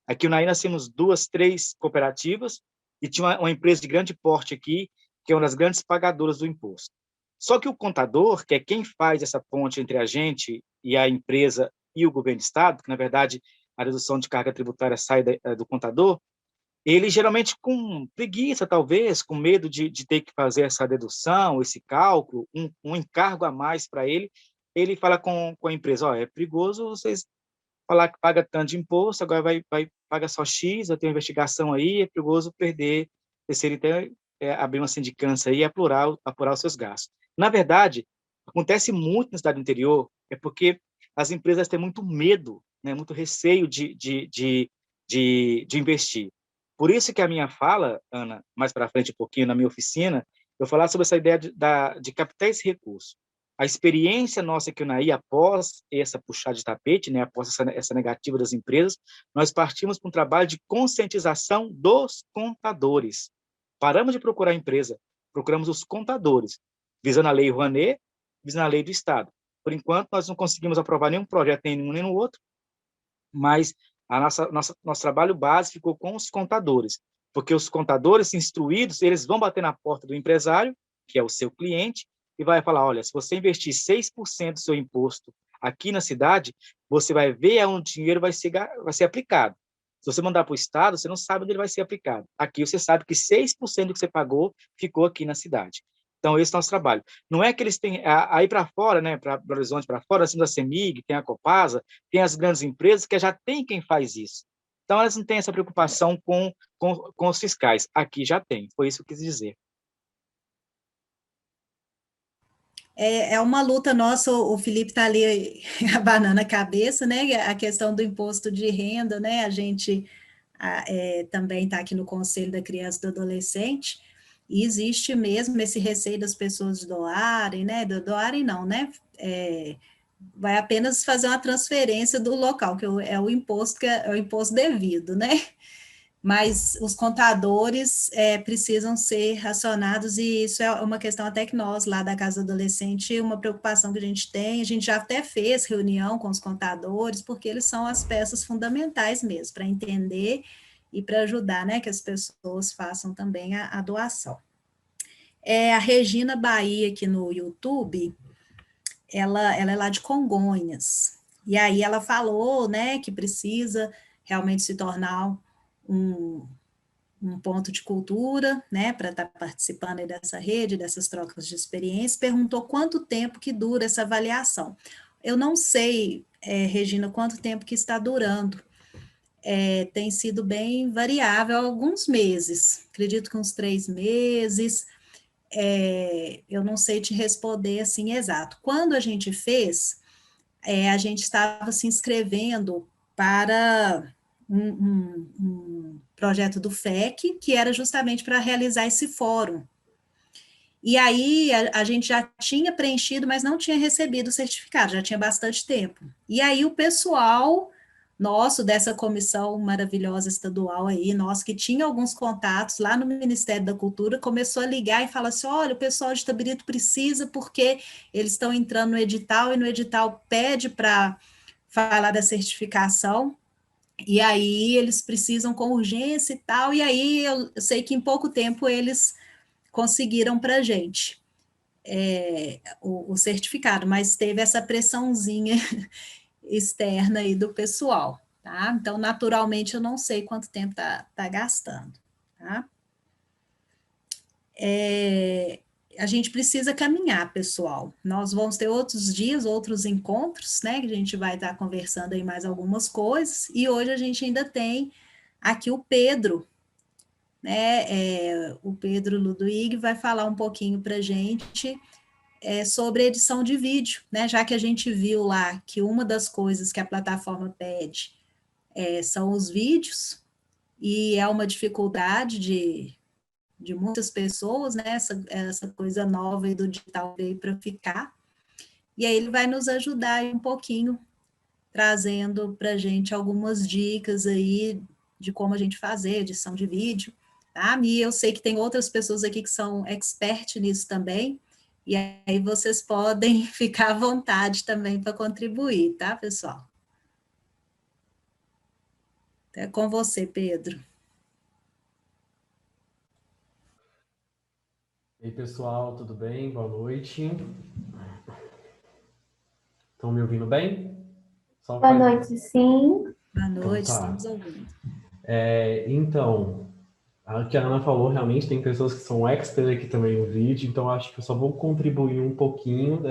Aqui no Naí nós temos 2, 3 cooperativas e tinha uma empresa de grande porte aqui, que é uma das grandes pagadoras do imposto. Só que o contador, que é quem faz essa ponte entre a gente e a empresa e o governo do estado, que na verdade a dedução de carga tributária sai do contador, ele geralmente com preguiça, talvez, com medo de ter que fazer essa dedução, esse cálculo, um encargo a mais para ele fala com a empresa, é perigoso vocês falar que paga tanto de imposto, agora vai pagar só X, vai ter uma investigação aí, é perigoso perder terceiro. Então, abrir uma sindicância e apurar os seus gastos. Na verdade, acontece muito na cidade do interior, é porque as empresas têm muito medo, né, muito receio de investir. Por isso que a minha fala, Ana, mais para frente um pouquinho na minha oficina, eu falar sobre essa ideia de captar esse recurso. A experiência nossa aqui na UNAI, após essa puxada de tapete, né, após essa negativa das empresas, nós partimos para um trabalho de conscientização dos contadores. Paramos de procurar a empresa, procuramos os contadores, visando a lei Rouanet, visando a lei do Estado. Por enquanto, nós não conseguimos aprovar nenhum projeto, nem nenhum nem no outro, mas nosso trabalho base ficou com os contadores, porque os contadores instruídos, eles vão bater na porta do empresário, que é o seu cliente, e vai falar, olha, se você investir 6% do seu imposto aqui na cidade, você vai ver onde o dinheiro vai ser aplicado. Se você mandar para o Estado, você não sabe onde ele vai ser aplicado. Aqui você sabe que 6% do que você pagou ficou aqui na cidade. Então, esse é o nosso trabalho. Não é que eles têm, aí para fora, né, para Belo Horizonte para fora, assim, da CEMIG, tem a Copasa, tem as grandes empresas que já tem quem faz isso. Então, elas não têm essa preocupação com os fiscais. Aqui já tem, foi isso que eu quis dizer. É uma luta nossa, o Felipe está ali abanando a cabeça, né? A questão do imposto de renda, né? A gente também está aqui no Conselho da Criança e do Adolescente, e existe mesmo esse receio das pessoas doarem, né? Doarem não, né? Vai apenas fazer uma transferência do local, que é o imposto, é o imposto devido, né? Mas os contadores precisam ser racionados, e isso é uma questão até que nós, lá da Casa do Adolescente, uma preocupação que a gente já até fez reunião com os contadores, porque eles são as peças fundamentais mesmo, para entender e para ajudar, né, que as pessoas façam também a doação. A Regina Bahia, aqui no YouTube, ela é lá de Congonhas, e aí ela falou, né, que precisa realmente se tornar um ponto de cultura, né, para estar participando aí dessa rede, dessas trocas de experiência, perguntou quanto tempo que dura essa avaliação. Eu não sei, Regina, quanto tempo que está durando. Tem sido bem variável, alguns meses, acredito que uns 3 meses, eu não sei te responder assim exato. Quando a gente fez, a gente estava se inscrevendo para um projeto do FEC, que era justamente para realizar esse fórum. E aí a gente já tinha preenchido, mas não tinha recebido o certificado, já tinha bastante tempo. E aí o pessoal nosso, dessa comissão maravilhosa estadual aí, nosso, que tinha alguns contatos lá no Ministério da Cultura, começou a ligar e falar assim, olha, o pessoal de Itabirito precisa, porque eles estão entrando no edital, e no edital pede para falar da certificação, e aí eles precisam com urgência e tal, e aí eu sei que em pouco tempo eles conseguiram para a gente o certificado, mas teve essa pressãozinha externa aí do pessoal, tá? Então, naturalmente, eu não sei quanto tempo tá gastando, tá? A gente precisa caminhar, pessoal. Nós vamos ter outros dias, outros encontros, né? Que a gente vai estar conversando aí mais algumas coisas, e hoje a gente ainda tem aqui o Pedro, né? O Pedro Ludwig vai falar um pouquinho para a gente sobre edição de vídeo, né? Já que a gente viu lá que uma das coisas que a plataforma pede são os vídeos, e é uma dificuldade de muitas pessoas, né? Essa coisa nova aí do digital veio para ficar. E aí ele vai nos ajudar aí um pouquinho, trazendo para a gente algumas dicas aí de como a gente fazer edição de vídeo, tá? E eu sei que tem outras pessoas aqui que são expert nisso também, e aí vocês podem ficar à vontade também para contribuir, tá, pessoal? É com você, Pedro. E aí, pessoal, tudo bem? Boa noite. Estão me ouvindo bem? Boa noite, sim. Boa noite, Então, tá. estamos ouvindo. Então, o que a Ana falou, realmente tem pessoas que são expert aqui também no vídeo, então acho que eu só vou contribuir um pouquinho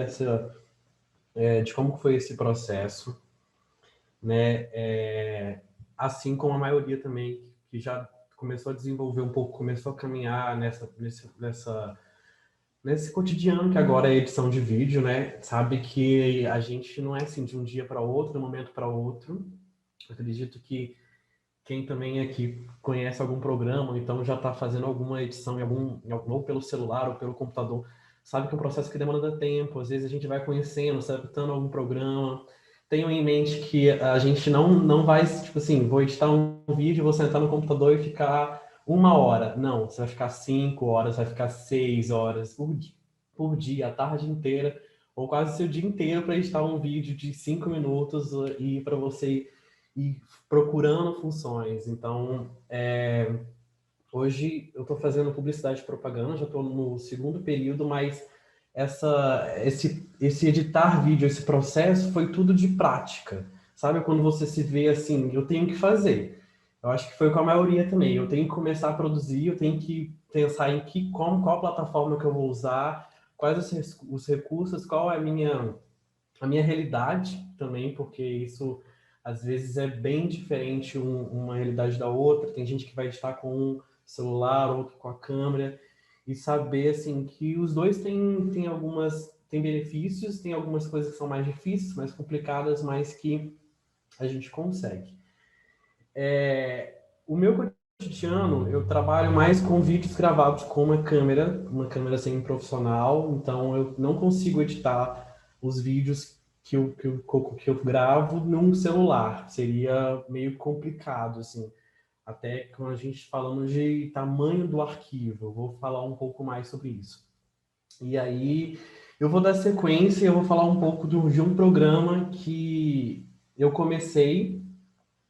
de como foi esse processo, né? Assim como a maioria também que já começou a desenvolver um pouco, começou a caminhar nesse cotidiano que agora é edição de vídeo, né? Sabe que a gente não é assim de um dia para outro, de um momento para outro. Eu acredito que quem também aqui conhece algum programa, ou então já está fazendo alguma edição ou pelo celular ou pelo computador, sabe que é um processo que demanda tempo. Às vezes a gente vai conhecendo, se adaptando a algum programa. Tenho em mente que a gente não vai, tipo assim, vou editar um vídeo, vou sentar no computador e ficar 1 hora. Não, você vai ficar 5 horas, vai ficar 6 horas por dia, a tarde inteira, ou quase o seu dia inteiro para editar um vídeo de 5 minutos e para você ir procurando funções. Então, hoje eu estou fazendo publicidade e propaganda, já estou no segundo período, mas esse editar vídeo, esse processo foi tudo de prática. Sabe quando você se vê assim, eu tenho que fazer. Eu acho que foi com a maioria também. Eu tenho que começar a produzir, eu tenho que pensar em qual plataforma que eu vou usar, quais os recursos, qual é a minha realidade também, porque isso às vezes é bem diferente uma realidade da outra. Tem gente que vai editar com um celular, outro com a câmera, e saber assim que os dois têm benefícios, tem algumas coisas que são mais difíceis, mais complicadas, mas que a gente consegue. O meu cotidiano, eu trabalho mais com vídeos gravados com uma câmera semi-profissional, então eu não consigo editar os vídeos que eu gravo num celular. Seria meio complicado, assim. Até quando a gente falando de tamanho do arquivo, eu vou falar um pouco mais sobre isso. E aí, eu vou dar sequência e eu vou falar um pouco de um programa que eu comecei,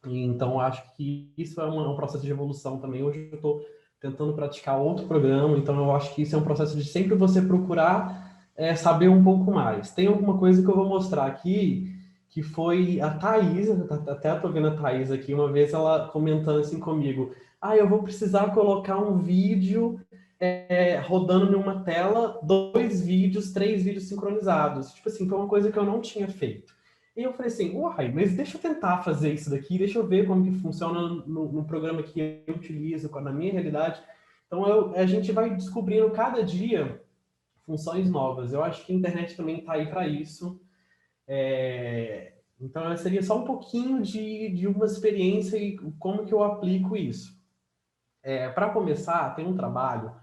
e então acho que isso é um processo de evolução também. Hoje eu estou tentando praticar outro programa, então eu acho que isso é um processo de sempre você procurar saber um pouco mais. Tem alguma coisa que eu vou mostrar aqui, que foi a Thaís, até estou vendo a Thaís aqui, uma vez ela comentando assim comigo, eu vou precisar colocar um vídeo rodando em uma tela, 2 vídeos, 3 vídeos sincronizados. Tipo assim, foi uma coisa que eu não tinha feito. E eu falei assim, mas deixa eu tentar fazer isso daqui, deixa eu ver como que funciona no programa que eu utilizo, na minha realidade. Então, a gente vai descobrindo cada dia funções novas. Eu acho que a internet também está aí para isso. Então, seria só um pouquinho de uma experiência e como que eu aplico isso. Para começar, tem um trabalho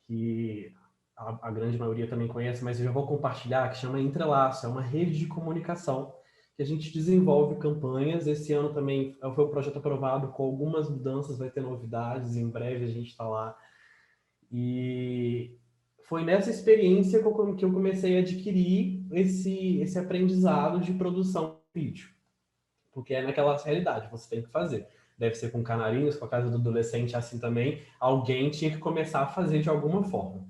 que a grande maioria também conhece, mas eu já vou compartilhar, que chama Entrelaço. É uma rede de comunicação que a gente desenvolve campanhas. Esse ano também foi um projeto aprovado com algumas mudanças, vai ter novidades, em breve a gente está lá. E foi nessa experiência que eu comecei a adquirir esse aprendizado de produção de vídeo. Porque é naquela realidade, você tem que fazer. Deve ser com canarinhos, com a casa do adolescente, assim também. Alguém tinha que começar a fazer de alguma forma.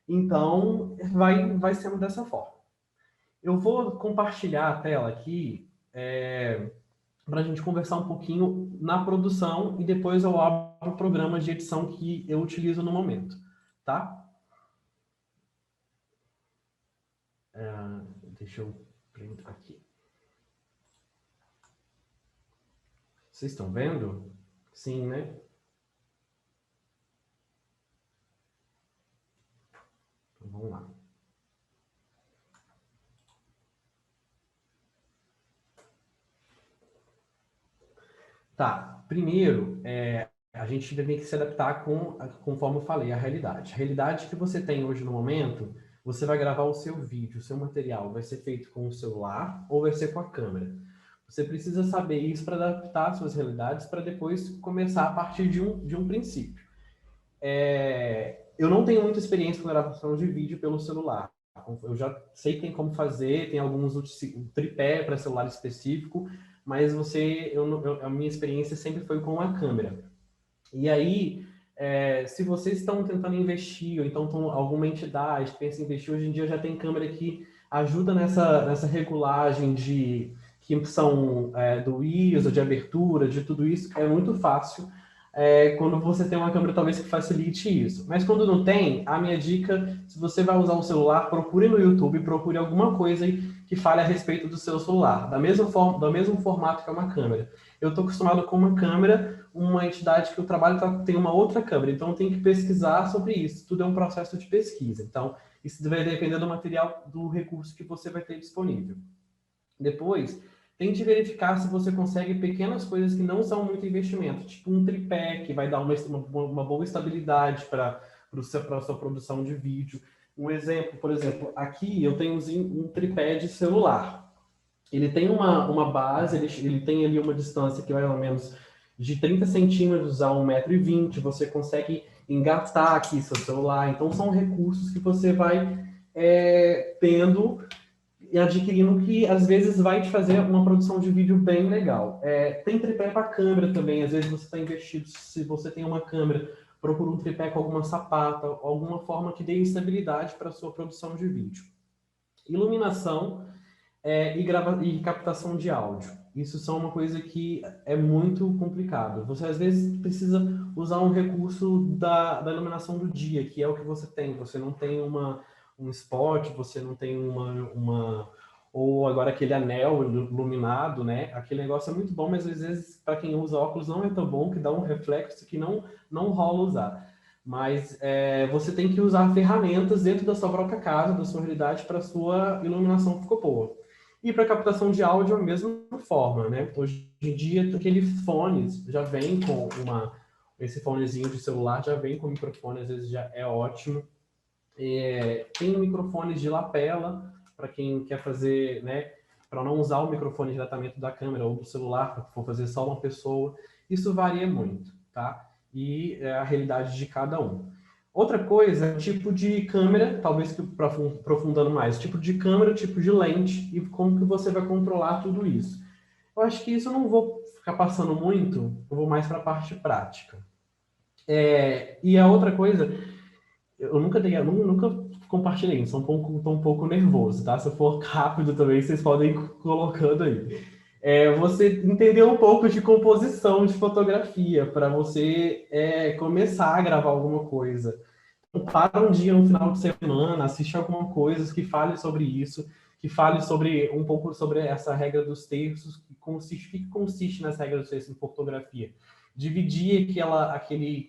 Então, vai sendo dessa forma. Eu vou compartilhar a tela aqui para a gente conversar um pouquinho na produção e depois eu abro o programa de edição que eu utilizo no momento, tá? Deixa eu printar aqui. Vocês estão vendo? Sim, né? Então, vamos lá. Tá, primeiro, a gente tem que se adaptar conforme eu falei, a realidade. A realidade que você tem hoje no momento, você vai gravar o seu vídeo, o seu material, vai ser feito com o celular ou vai ser com a câmera. Você precisa saber isso para adaptar as suas realidades para depois começar a partir de um princípio. Eu não tenho muita experiência com gravação de vídeo pelo celular. Eu já sei que tem como fazer, tem alguns tripé para celular específico, mas a minha experiência sempre foi com a câmera. E aí, se vocês estão tentando investir, ou então alguma entidade pensa em investir, hoje em dia já tem câmera que ajuda nessa regulagem que são do ISO, de abertura, de tudo isso, é muito fácil quando você tem uma câmera talvez que facilite isso. Mas quando não tem, a minha dica, se você vai usar um celular, procure no YouTube, procure alguma coisa que fale a respeito do seu celular, do mesmo formato que é uma câmera. Eu estou acostumado com uma câmera, uma entidade que o trabalho tem uma outra câmera, então tem que pesquisar sobre isso. Tudo é um processo de pesquisa. Então, isso vai depender do material, do recurso que você vai ter disponível. Depois, tente verificar se você consegue pequenas coisas que não são muito investimento, tipo um tripé, que vai dar uma boa estabilidade para a sua produção de vídeo. Um exemplo, por exemplo, aqui eu tenho um tripé de celular. Ele tem uma base, ele tem ali uma distância que vai mais ou menos de 30 centímetros a 1,20 m. Você consegue engatar aqui seu celular. Então, são recursos que você vai tendo e adquirindo que, às vezes, vai te fazer uma produção de vídeo bem legal. Tem tripé para câmera também. Às vezes, você está investido, se você tem uma câmera, procura um tripé com alguma sapata, alguma forma que dê estabilidade para a sua produção de vídeo. Iluminação e captação de áudio. Isso são uma coisa que é muito complicado. Você, às vezes, precisa usar um recurso da iluminação do dia, que é o que você tem. Você não tem um spot, você não tem ou agora aquele anel iluminado, né? Aquele negócio é muito bom, mas às vezes, para quem usa óculos, não é tão bom, que dá um reflexo que não rola usar. Mas você tem que usar ferramentas dentro da sua própria casa, da sua realidade, para a sua iluminação ficar boa. E para captação de áudio, a mesma forma, né? Hoje em dia, aqueles fones já vem com esse fonezinho de celular, já vem com microfone, às vezes já é ótimo. Tem microfones de lapela, para quem quer fazer, né? Para não usar o microfone diretamente da câmera ou do celular, para for fazer só uma pessoa. Isso varia muito, tá? E é a realidade de cada um. Outra coisa é o tipo de câmera, talvez que aprofundando mais, tipo de câmera, tipo de lente e como que você vai controlar tudo isso. Eu acho que isso eu não vou ficar passando muito, eu vou mais para a parte prática. E a outra coisa, eu nunca compartilhei, estou um pouco nervoso, tá? Se eu for rápido também, vocês podem ir colocando aí. Você entender um pouco de composição de fotografia para você começar a gravar alguma coisa. Então, para um dia no final de semana, assiste alguma coisa que fale sobre isso, que fale um pouco sobre essa regra dos terços, o que consiste nessa regra dos terços em fotografia. Dividir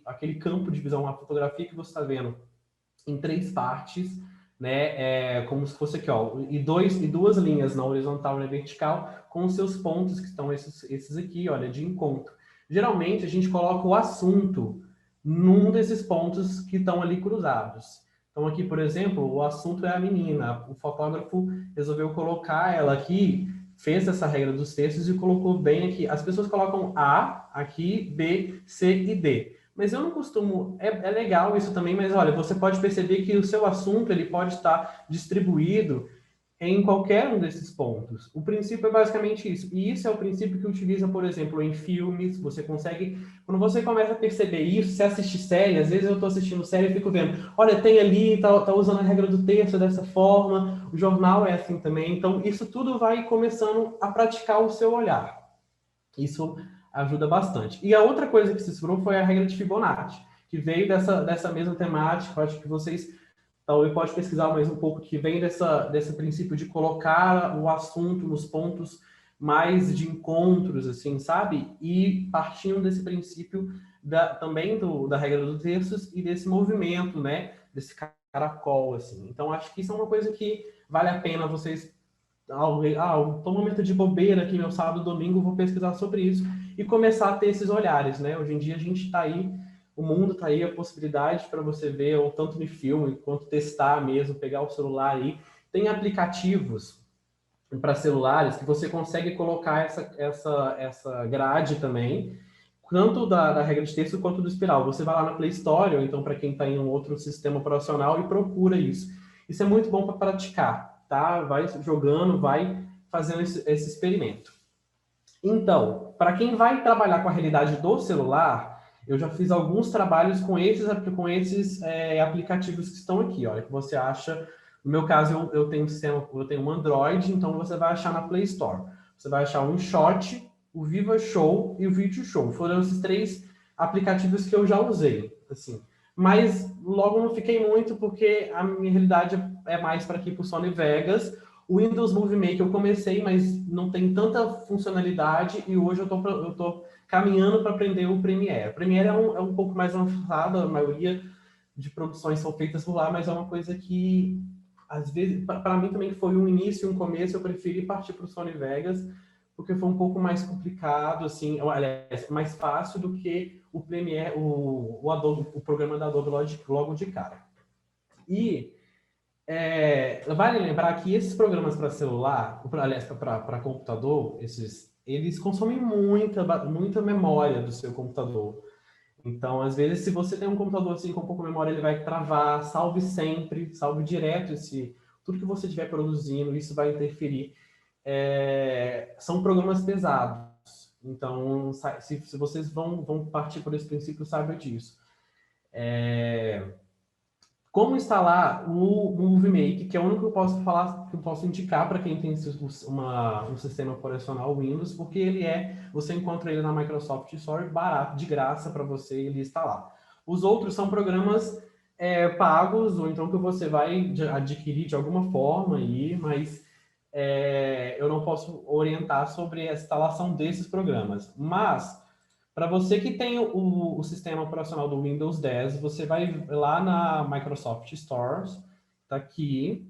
aquele campo de visão, a fotografia que você está vendo, em 3 partes, né? Como se fosse aqui, ó, e duas linhas na horizontal e na vertical, com os seus pontos, que estão esses aqui, olha, de encontro. Geralmente, a gente coloca o assunto num desses pontos que estão ali cruzados. Então, aqui, por exemplo, o assunto é a menina. O fotógrafo resolveu colocar ela aqui, fez essa regra dos textos e colocou bem aqui. As pessoas colocam A aqui, B, C e D. Mas eu não costumo... É legal isso também, mas olha, você pode perceber que o seu assunto ele pode estar distribuído em qualquer um desses pontos. O princípio é basicamente isso. E isso é o princípio que utiliza, por exemplo, em filmes. Você consegue... Quando você começa a perceber isso, você assiste série, às vezes eu estou assistindo série e fico vendo, olha, tem ali, tá usando a regra do terço dessa forma, o jornal é assim também. Então, isso tudo vai começando a praticar o seu olhar. Isso ajuda bastante. E a outra coisa que se explorou foi a regra de Fibonacci, que veio dessa mesma temática. Eu acho que vocês talvez podem pesquisar mais um pouco, que vem desse princípio de colocar o assunto nos pontos mais de encontros, assim, sabe? E partindo desse princípio também da regra dos terços e desse movimento, né? Desse caracol, assim. Então, acho que isso é uma coisa que vale a pena vocês... tô um momento de bobeira aqui, meu sábado, domingo, vou pesquisar sobre isso e começar a ter esses olhares, né? Hoje em dia a gente está aí, o mundo está aí, a possibilidade para você ver, ou tanto no filme, quanto testar mesmo, pegar o celular aí. Tem aplicativos para celulares que você consegue colocar essa grade também, tanto da regra de terço quanto do espiral. Você vai lá na Play Store, ou então para quem está em um outro sistema operacional e procura isso. Isso é muito bom para praticar, tá? Vai jogando, vai fazendo esse experimento. Então, para quem vai trabalhar com a realidade do celular, eu já fiz alguns trabalhos com esses aplicativos que estão aqui, olha, que você acha. No meu caso, eu tenho um Android, então você vai achar na Play Store. Você vai achar o InShot, o Viva Show e o Video Show. Foram esses 3 aplicativos que eu já usei, assim. Mas logo não fiquei muito, porque a minha realidade é mais para aqui para o Sony Vegas. O Windows Movie Maker eu comecei, mas não tem tanta funcionalidade e hoje eu tô caminhando para aprender o Premiere. O Premiere é um pouco mais avançado, a maioria de produções são feitas por lá, mas é uma coisa que, às vezes, para mim também foi um início e um começo, eu preferi partir para o Sony Vegas, porque foi um pouco mais complicado, assim, aliás, mais fácil do que o Premiere, o programa da Adobe logo de cara. E vale lembrar que esses programas para celular, aliás, para computador, eles consomem muita memória do seu computador. Então, às vezes, se você tem um computador assim com pouca memória, ele vai travar. Salve sempre, salve direto tudo que você estiver produzindo, isso vai interferir. São programas pesados. Então, se vocês vão partir por esse princípio, saibam disso. Como instalar o Movie Maker, que é o único que eu posso falar, que eu posso indicar para quem tem um sistema operacional Windows, porque você encontra ele na Microsoft Store barato, de graça para você ele instalar. Os outros são programas pagos, ou então que você vai adquirir de alguma forma aí, mas eu não posso orientar sobre a instalação desses programas. Mas para você que tem o sistema operacional do Windows 10, você vai lá na Microsoft Stores, tá aqui,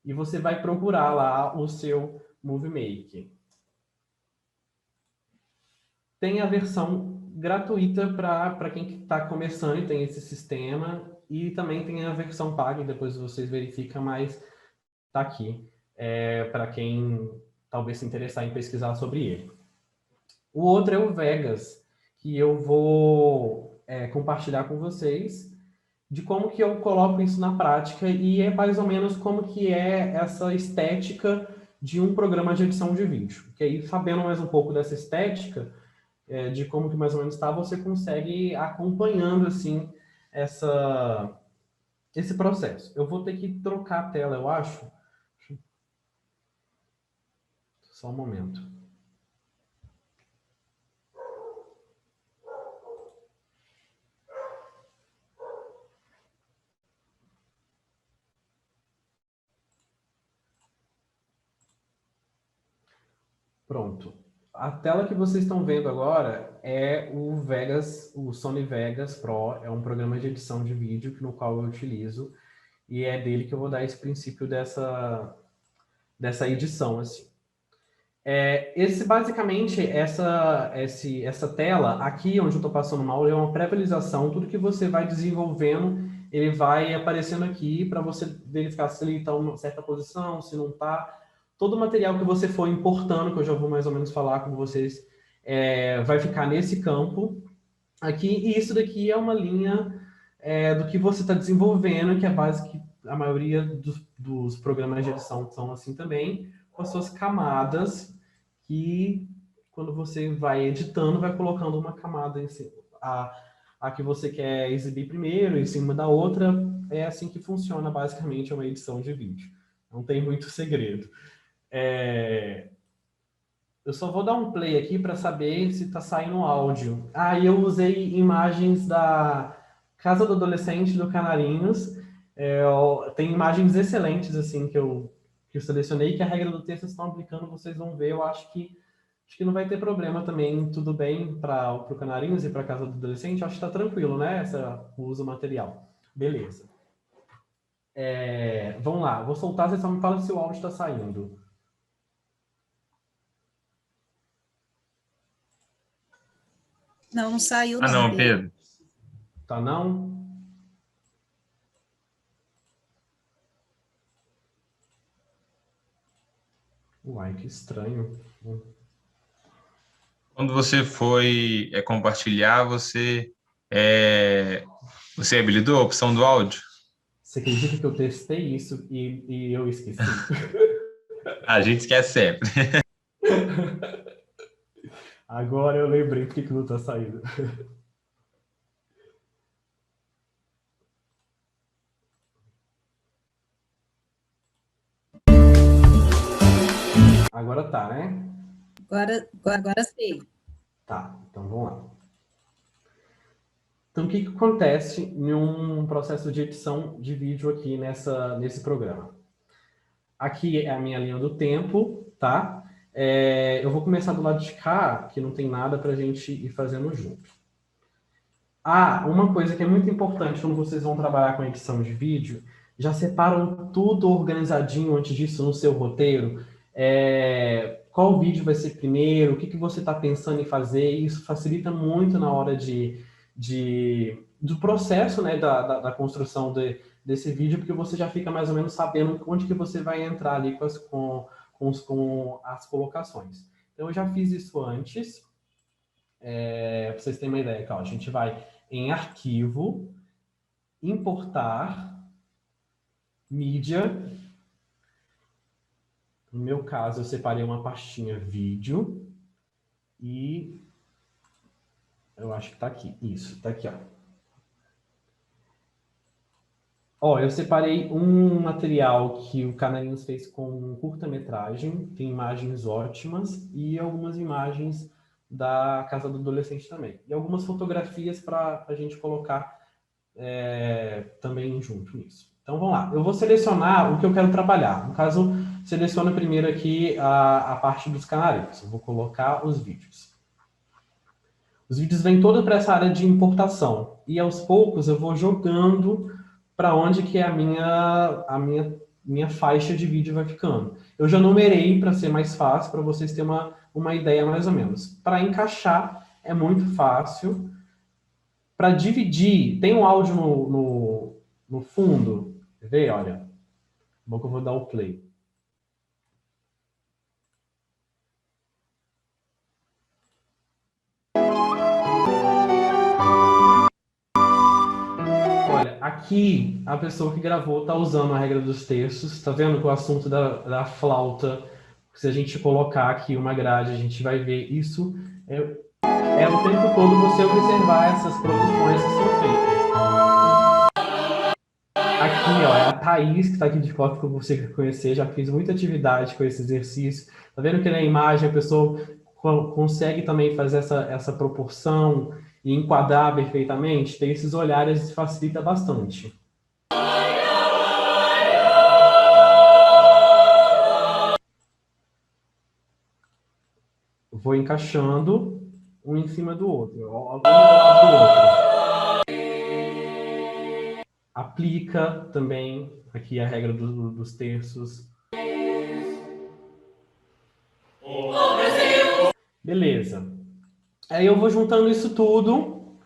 e você vai procurar lá o seu Movie Maker. Tem a versão gratuita para quem está começando e tem esse sistema, e também tem a versão paga, e depois vocês verificam, mas tá aqui, para quem talvez se interessar em pesquisar sobre ele. O outro é o Vegas, que eu vou compartilhar com vocês de como que eu coloco isso na prática e é mais ou menos como que é essa estética de um programa de edição de vídeo. Que aí, sabendo mais um pouco dessa estética, de como que mais ou menos está, você consegue ir acompanhando assim esse processo. Eu vou ter que trocar a tela, eu acho. Só um momento. Pronto. A tela que vocês estão vendo agora é o Sony Vegas Pro, é um programa de edição de vídeo no qual eu utilizo, e é dele que eu vou dar esse princípio dessa edição. Assim. Basicamente, essa tela, aqui onde eu estou passando mal, é uma pré-visualização, tudo que você vai desenvolvendo, ele vai aparecendo aqui para você verificar se ele está em uma certa posição, se não está. Todo o material que você for importando, que eu já vou mais ou menos falar com vocês, vai ficar nesse campo aqui, e isso daqui é uma linha do que você está desenvolvendo, que é a base que a maioria dos programas de edição são assim também, com as suas camadas, que quando você vai editando, vai colocando uma camada em cima, a que você quer exibir primeiro, em cima da outra, é assim que funciona basicamente uma edição de vídeo. Não tem muito segredo. Eu só vou dar um play aqui para saber se está saindo áudio. E eu usei imagens da Casa do Adolescente do Canarinhos. Tem imagens excelentes assim que eu selecionei, que a regra do texto estão aplicando, vocês vão ver. Eu acho que não vai ter problema também, tudo bem para o Canarinhos e para a Casa do Adolescente. Acho que está tranquilo, né? O uso material. Beleza. Vamos lá, vou soltar, vocês só me falam se o áudio está saindo. Não saiu não, não, Pedro. Tá não? Uai, que estranho. Quando você foi compartilhar, você habilitou a opção do áudio? Você acredita que eu testei isso e eu esqueci? A gente esquece sempre. Agora eu lembrei porque que não tá saindo. Agora tá, né? Agora sei. Tá, então vamos lá. Então, o que acontece em um processo de edição de vídeo aqui nesse programa? Aqui é a minha linha do tempo, tá? Eu vou começar do lado de cá, que não tem nada para a gente ir fazendo junto. Uma coisa que é muito importante quando vocês vão trabalhar com edição de vídeo, já separam tudo organizadinho antes disso no seu roteiro. Qual vídeo vai ser primeiro, o que você está pensando em fazer, e isso facilita muito na hora do processo, né, da construção desse vídeo, porque você já fica mais ou menos sabendo onde que você vai entrar ali com as colocações. Então, eu já fiz isso antes, para vocês terem uma ideia. Então, a gente vai em arquivo, importar, mídia. No meu caso, eu separei uma pastinha vídeo e eu acho que está aqui. Isso, está aqui, ó. Eu separei um material que o Canarinhos fez com curta-metragem, tem imagens ótimas e algumas imagens da Casa do Adolescente também. E algumas fotografias para a gente colocar também junto nisso. Então, vamos lá. Eu vou selecionar o que eu quero trabalhar. No caso, seleciono primeiro aqui a parte dos canarinhos. Eu vou colocar os vídeos. Os vídeos vêm todos para essa área de importação. E, aos poucos, eu vou jogando para onde que a minha faixa de vídeo vai ficando. Eu já numerei para ser mais fácil, para vocês terem uma ideia mais ou menos. Para encaixar, é muito fácil. Para dividir, tem um áudio no fundo. Quer ver? Olha. Bom que eu vou dar o play. Olha, aqui a pessoa que gravou está usando a regra dos terços. Está vendo que o assunto da flauta, se a gente colocar aqui uma grade, a gente vai ver isso. O tempo todo você observar essas produções que são feitas. Aqui, ó, é a Thaís, que está aqui de foto, que você quer conhecer. Já fiz muita atividade com esse exercício. Tá vendo que na imagem a pessoa consegue também fazer essa proporção e enquadrar perfeitamente? Tem esses olhares, isso facilita bastante. Vou encaixando um em cima do outro, um ao lado do outro. Aplica também aqui a regra dos terços. Beleza. Aí eu vou juntando isso tudo.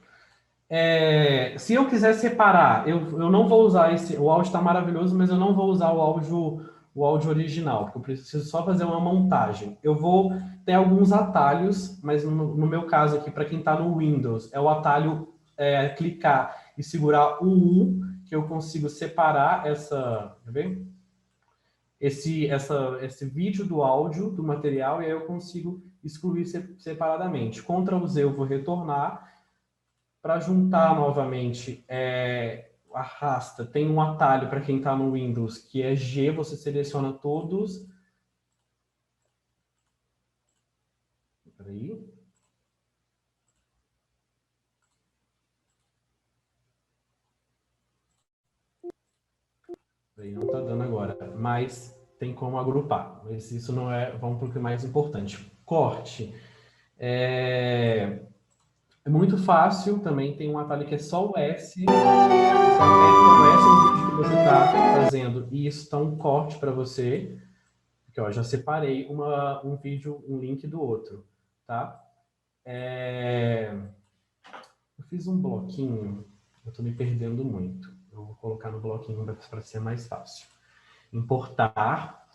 Se eu quiser separar, eu não vou usar esse... O áudio está maravilhoso, mas eu não vou usar o áudio original, porque eu preciso só fazer uma montagem. Eu vou ter alguns atalhos, mas no meu caso aqui, para quem está no Windows, é o atalho clicar e segurar o U, que eu consigo separar quer ver? Esse vídeo do áudio, do material, e aí eu consigo excluir separadamente. Ctrl Z eu vou retornar. Para juntar novamente, arrasta, tem um atalho para quem está no Windows, que é G, você seleciona todos. Peraí. Aí não está dando agora, mas tem como agrupar. Mas isso não é... Vamos para o que é mais importante. Corte. É muito fácil também, tem um atalho que é só o S. Você aperta o S no vídeo que você está fazendo e isso está um corte para você. Aqui, ó, já separei um vídeo, um link do outro, tá? Eu fiz um bloquinho, eu estou me perdendo muito. Eu vou colocar no bloquinho para ser mais fácil. Importar.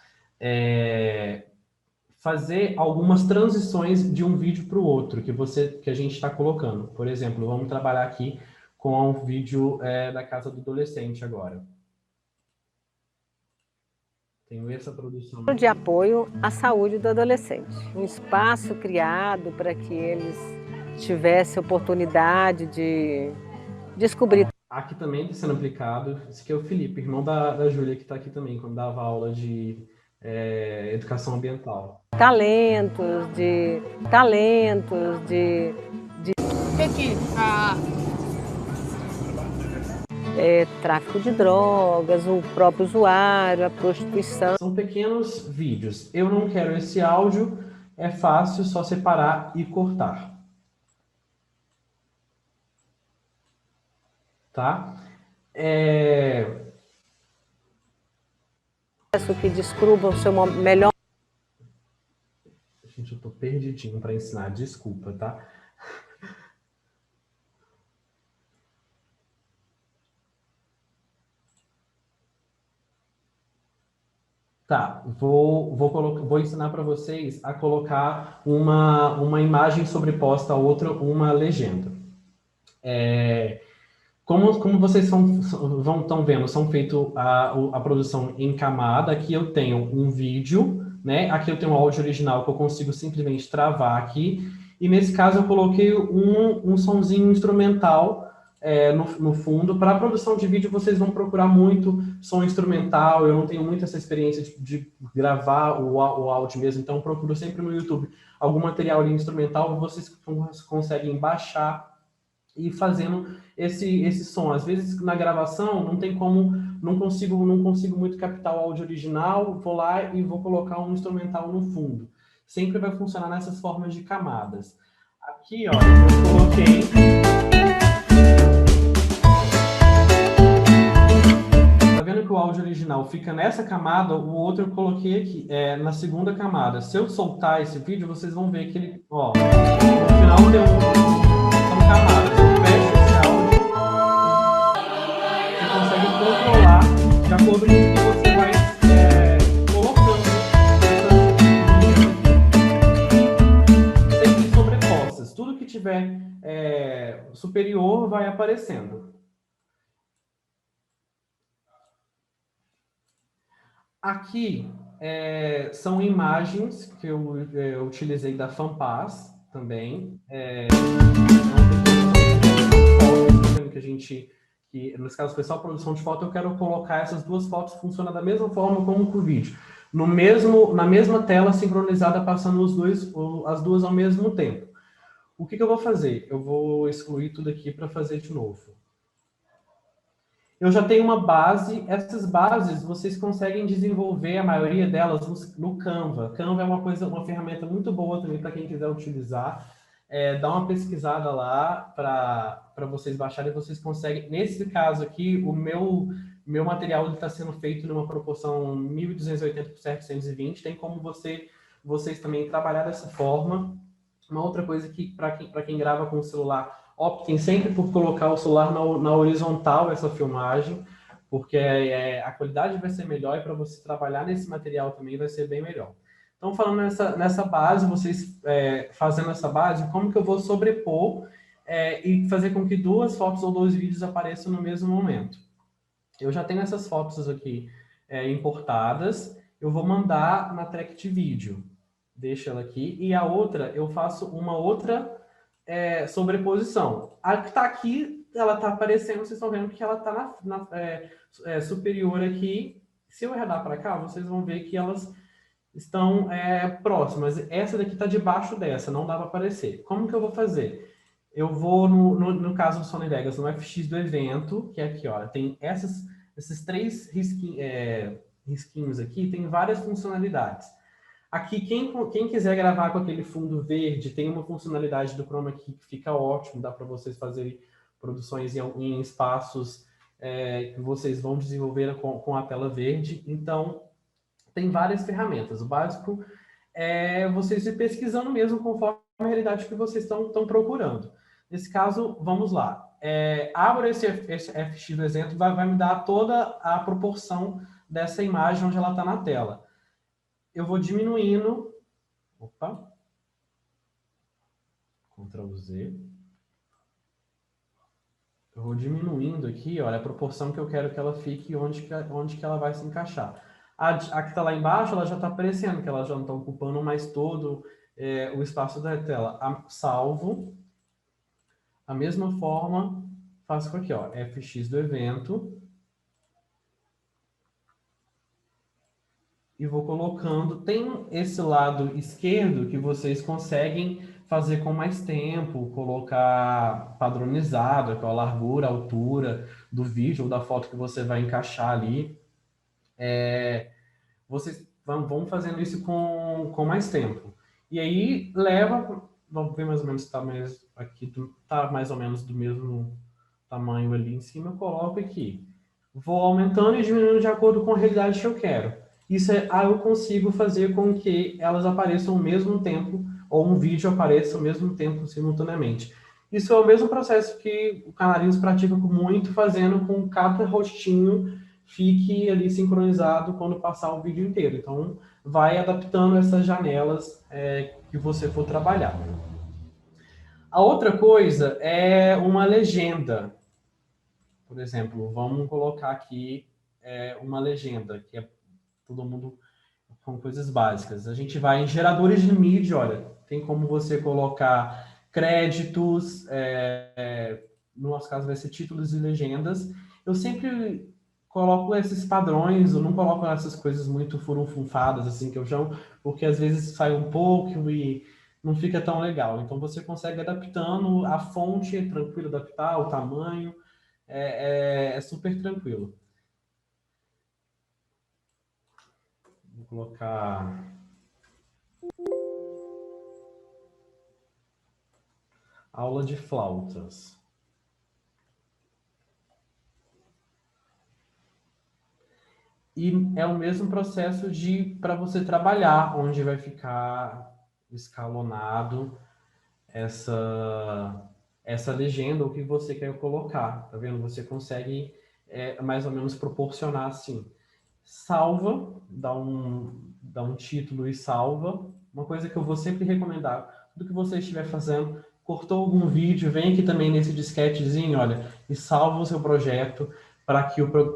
Fazer algumas transições de um vídeo para o outro que a gente está colocando. Por exemplo, vamos trabalhar aqui com um vídeo da Casa do Adolescente agora. Tenho essa produção. De apoio à saúde do adolescente. Um espaço criado para que eles tivessem oportunidade de descobrir. Aqui também está sendo aplicado. Esse aqui é o Felipe, irmão da Júlia, que está aqui também, quando dava aula de educação ambiental. Talentos de tráfico de drogas, o próprio usuário, a prostituição. São pequenos vídeos. Eu não quero esse áudio, é fácil, só separar e cortar. Tá? Que descubram o seu melhor. Gente, eu tô perdidinho para ensinar, desculpa, tá? Tá, vou ensinar para vocês a colocar uma imagem sobreposta a outra, uma legenda. Como vocês estão vendo, são feito a produção em camada. Aqui eu tenho um vídeo, né? Aqui eu tenho um áudio original que eu consigo simplesmente travar aqui. E nesse caso eu coloquei um sonzinho instrumental no fundo. Para a produção de vídeo vocês vão procurar muito som instrumental. Eu não tenho muito essa experiência de gravar o áudio mesmo, então eu procuro sempre no YouTube algum material ali instrumental. Vocês conseguem baixar e fazendo esse som. Às vezes na gravação não tem como, não consigo muito captar o áudio original, vou lá e vou colocar um instrumental no fundo. Sempre vai funcionar nessas formas de camadas. Aqui, ó, eu coloquei... Tá vendo que o áudio original fica nessa camada, o outro eu coloquei aqui, na segunda camada. Se eu soltar esse vídeo, vocês vão ver que ele, ó, no final são camadas. Controlar de acordo com o que você vai colocando sempre sobrepostas. Tudo que tiver superior vai aparecendo. Aqui são imagens que eu utilizei da Fanpaz também. Que a gente... que nesse caso foi só produção de foto, eu quero colocar essas duas fotos, funciona da mesma forma como com o vídeo. Na mesma tela sincronizada, passando as duas ao mesmo tempo. O que eu vou fazer? Eu vou excluir tudo aqui para fazer de novo. Eu já tenho uma base, essas bases vocês conseguem desenvolver a maioria delas no Canva. Canva é uma ferramenta muito boa também para quem quiser utilizar. Dá uma pesquisada lá para vocês baixarem, vocês conseguem. Nesse caso aqui, o meu material está sendo feito numa proporção 1280 por 720. Tem como vocês também trabalhar dessa forma. Uma outra coisa que, para quem grava com o celular, optem sempre por colocar o celular na horizontal, essa filmagem, porque a qualidade vai ser melhor e para você trabalhar nesse material também vai ser bem melhor. Então, falando nessa base, vocês fazendo essa base, como que eu vou sobrepor e fazer com que duas fotos ou dois vídeos apareçam no mesmo momento? Eu já tenho essas fotos aqui importadas, eu vou mandar na track de vídeo. Deixo ela aqui. E a outra, eu faço uma outra sobreposição. A que está aqui, ela está aparecendo, vocês estão vendo que ela está superior aqui. Se eu arredar para cá, vocês vão ver que elas estão próximas. Essa daqui está debaixo dessa, não dá para aparecer. Como que eu vou fazer? Eu vou, no caso do Sony Vegas, no FX do evento, que é aqui, ó, tem esses três risquinhos aqui, tem várias funcionalidades. Aqui, quem quiser gravar com aquele fundo verde, tem uma funcionalidade do Chroma Key que fica ótimo, dá para vocês fazerem produções em espaços que vocês vão desenvolver com a tela verde. Então, tem várias ferramentas. O básico é vocês ir pesquisando mesmo conforme a realidade que vocês estão procurando. Nesse caso, vamos lá. Abro esse FX do exemplo, vai me dar toda a proporção dessa imagem onde ela está na tela. Eu vou diminuindo. Opa. Ctrl Z. Eu vou diminuindo aqui, olha, a proporção que eu quero que ela fique e onde que ela vai se encaixar. A que está lá embaixo, ela já está aparecendo, que ela já não está ocupando mais todo o espaço da tela. Salvo. A mesma forma, faço aqui, ó, FX do evento. E vou colocando. Tem esse lado esquerdo que vocês conseguem fazer com mais tempo, colocar padronizado, com a largura, a altura do vídeo ou da foto que você vai encaixar ali. Vocês vão fazendo isso com mais tempo. E aí leva, vamos ver mais ou menos se está mais aqui, tá mais ou menos do mesmo tamanho ali em cima, eu coloco aqui. Vou aumentando e diminuindo de acordo com a realidade que eu quero. Isso eu consigo fazer com que elas apareçam ao mesmo tempo, ou um vídeo apareça ao mesmo tempo, simultaneamente. Isso é o mesmo processo que o Canarinos pratica muito, fazendo com cada rostinho fique ali sincronizado quando passar o vídeo inteiro. Então, vai adaptando essas janelas que você for trabalhar. A outra coisa é uma legenda. Por exemplo, vamos colocar aqui uma legenda, que é todo mundo com coisas básicas. A gente vai em geradores de mídia, olha, tem como você colocar créditos, no nosso caso vai ser títulos e legendas. Eu sempre coloco esses padrões, eu não coloco essas coisas muito furunfunfadas, assim, que eu chamo, porque às vezes sai um pouco e não fica tão legal. Então você consegue adaptando, a fonte é tranquilo adaptar, o tamanho, é super tranquilo. Vou colocar... aula de flautas. E é o mesmo processo para você trabalhar, onde vai ficar escalonado essa legenda, o que você quer colocar. Tá vendo? Você consegue mais ou menos proporcionar assim. Salva, dá um título e salva. Uma coisa que eu vou sempre recomendar, tudo que você estiver fazendo, cortou algum vídeo, vem aqui também nesse disquetezinho, olha, e salva o seu projeto,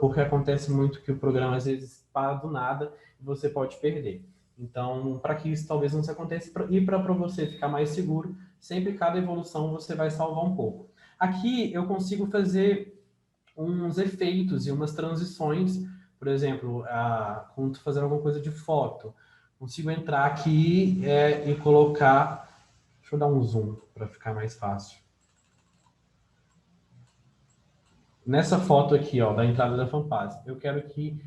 porque acontece muito que o programa às vezes para do nada e você pode perder. Então, para que isso talvez não se aconteça e para você ficar mais seguro, sempre cada evolução você vai salvar um pouco. Aqui eu consigo fazer uns efeitos e umas transições, por exemplo, quando estou fazendo alguma coisa de foto, consigo entrar aqui e colocar... Deixa eu dar um zoom para ficar mais fácil. Nessa foto aqui, ó, da entrada da fanpage, eu quero que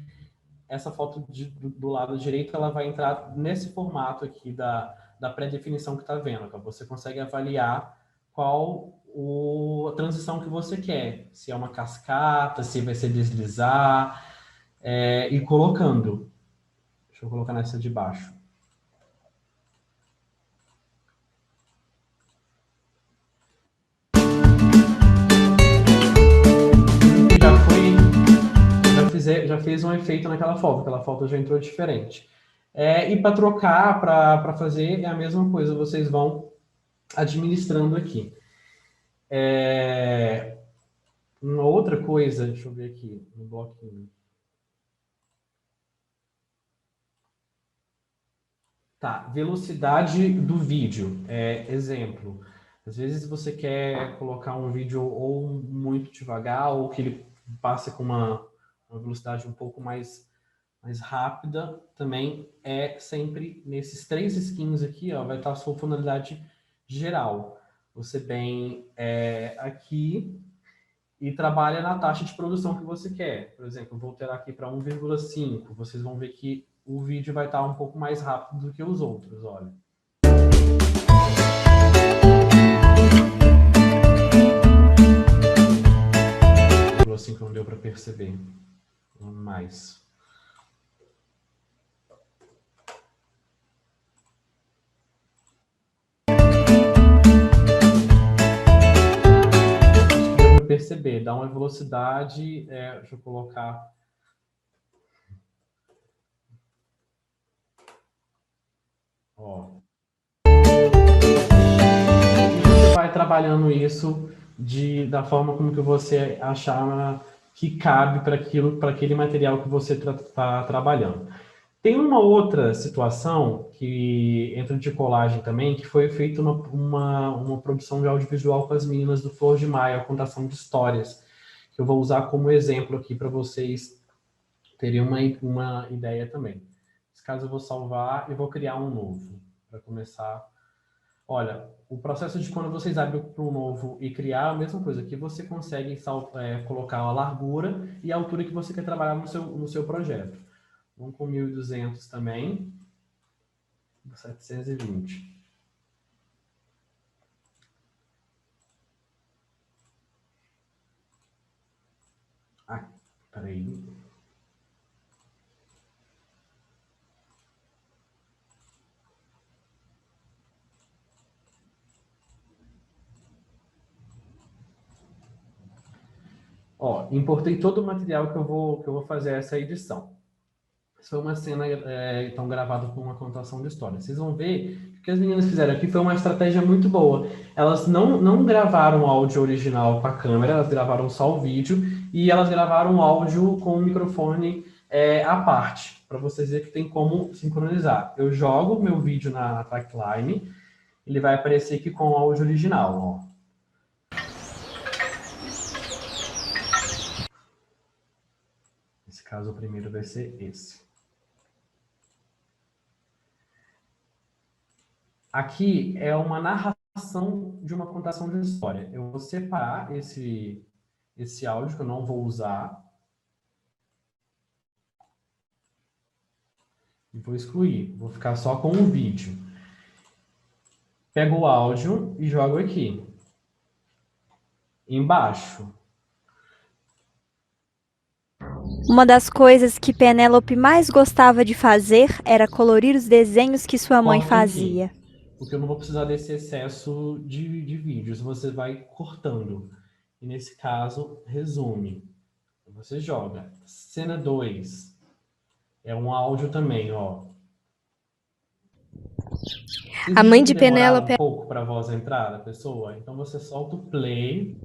essa foto do lado direito ela vai entrar nesse formato aqui da pré-definição que está vendo. Então você consegue avaliar qual a transição que você quer. Se é uma cascata, se vai ser deslizar, e colocando. Deixa eu colocar nessa de baixo. Já fez um efeito naquela foto, aquela foto já entrou diferente. E para trocar, para fazer, é a mesma coisa, vocês vão administrando aqui. Uma outra coisa, deixa eu ver aqui no bloquinho. Tá, velocidade do vídeo. Exemplo, às vezes você quer colocar um vídeo ou muito devagar, ou que ele passe com uma velocidade um pouco mais rápida, também é sempre nesses 3 skins aqui, ó, vai estar a sua funcionalidade geral. Você vem aqui e trabalha na taxa de produção que você quer. Por exemplo, eu vou alterar aqui para 1,5. Vocês vão ver que o vídeo vai estar um pouco mais rápido do que os outros, olha. Assim que não deu para perceber. Mais. Perceber, dá uma velocidade, deixa eu colocar... Ó. E você vai trabalhando isso da forma como que você achar que cabe para aquele material que você está trabalhando. Tem uma outra situação que entra de colagem também, que foi feita uma produção de audiovisual com as meninas do Flor de Maio, a contação de histórias, que eu vou usar como exemplo aqui para vocês terem uma ideia também. Nesse caso eu vou salvar e vou criar um novo, para começar Olha, o processo de quando vocês abrem para um novo e criar, a mesma coisa, que você consegue colocar a largura e a altura que você quer trabalhar no seu projeto. Vamos com 1.200 também, 720. Ah, peraí. Ó, importei todo o material que eu vou fazer essa edição. Isso foi uma cena, então, gravada por uma contação de história. Vocês vão ver que o que as meninas fizeram aqui foi uma estratégia muito boa. Elas não gravaram o áudio original com a câmera, elas gravaram só o vídeo, e elas gravaram o áudio com o microfone à parte, para vocês verem que tem como sincronizar. Eu jogo meu vídeo na Trackline, ele vai aparecer aqui com o áudio original, ó. Nesse caso, o primeiro vai ser esse. Aqui é uma narração de uma contação de história. Eu vou separar esse áudio, que eu não vou usar. E vou excluir. Vou ficar só com o vídeo. Pego o áudio e jogo aqui. Embaixo. Uma das coisas que Penélope mais gostava de fazer era colorir os desenhos que sua mãe Corta aqui, fazia. porque eu não vou precisar desse excesso de vídeos. Você vai cortando. E nesse caso, resume. Você joga. Cena 2. É um áudio também, ó. Vocês A mãe de demorar Penélope. um pouco para a voz entrar da pessoa? Então você solta o play.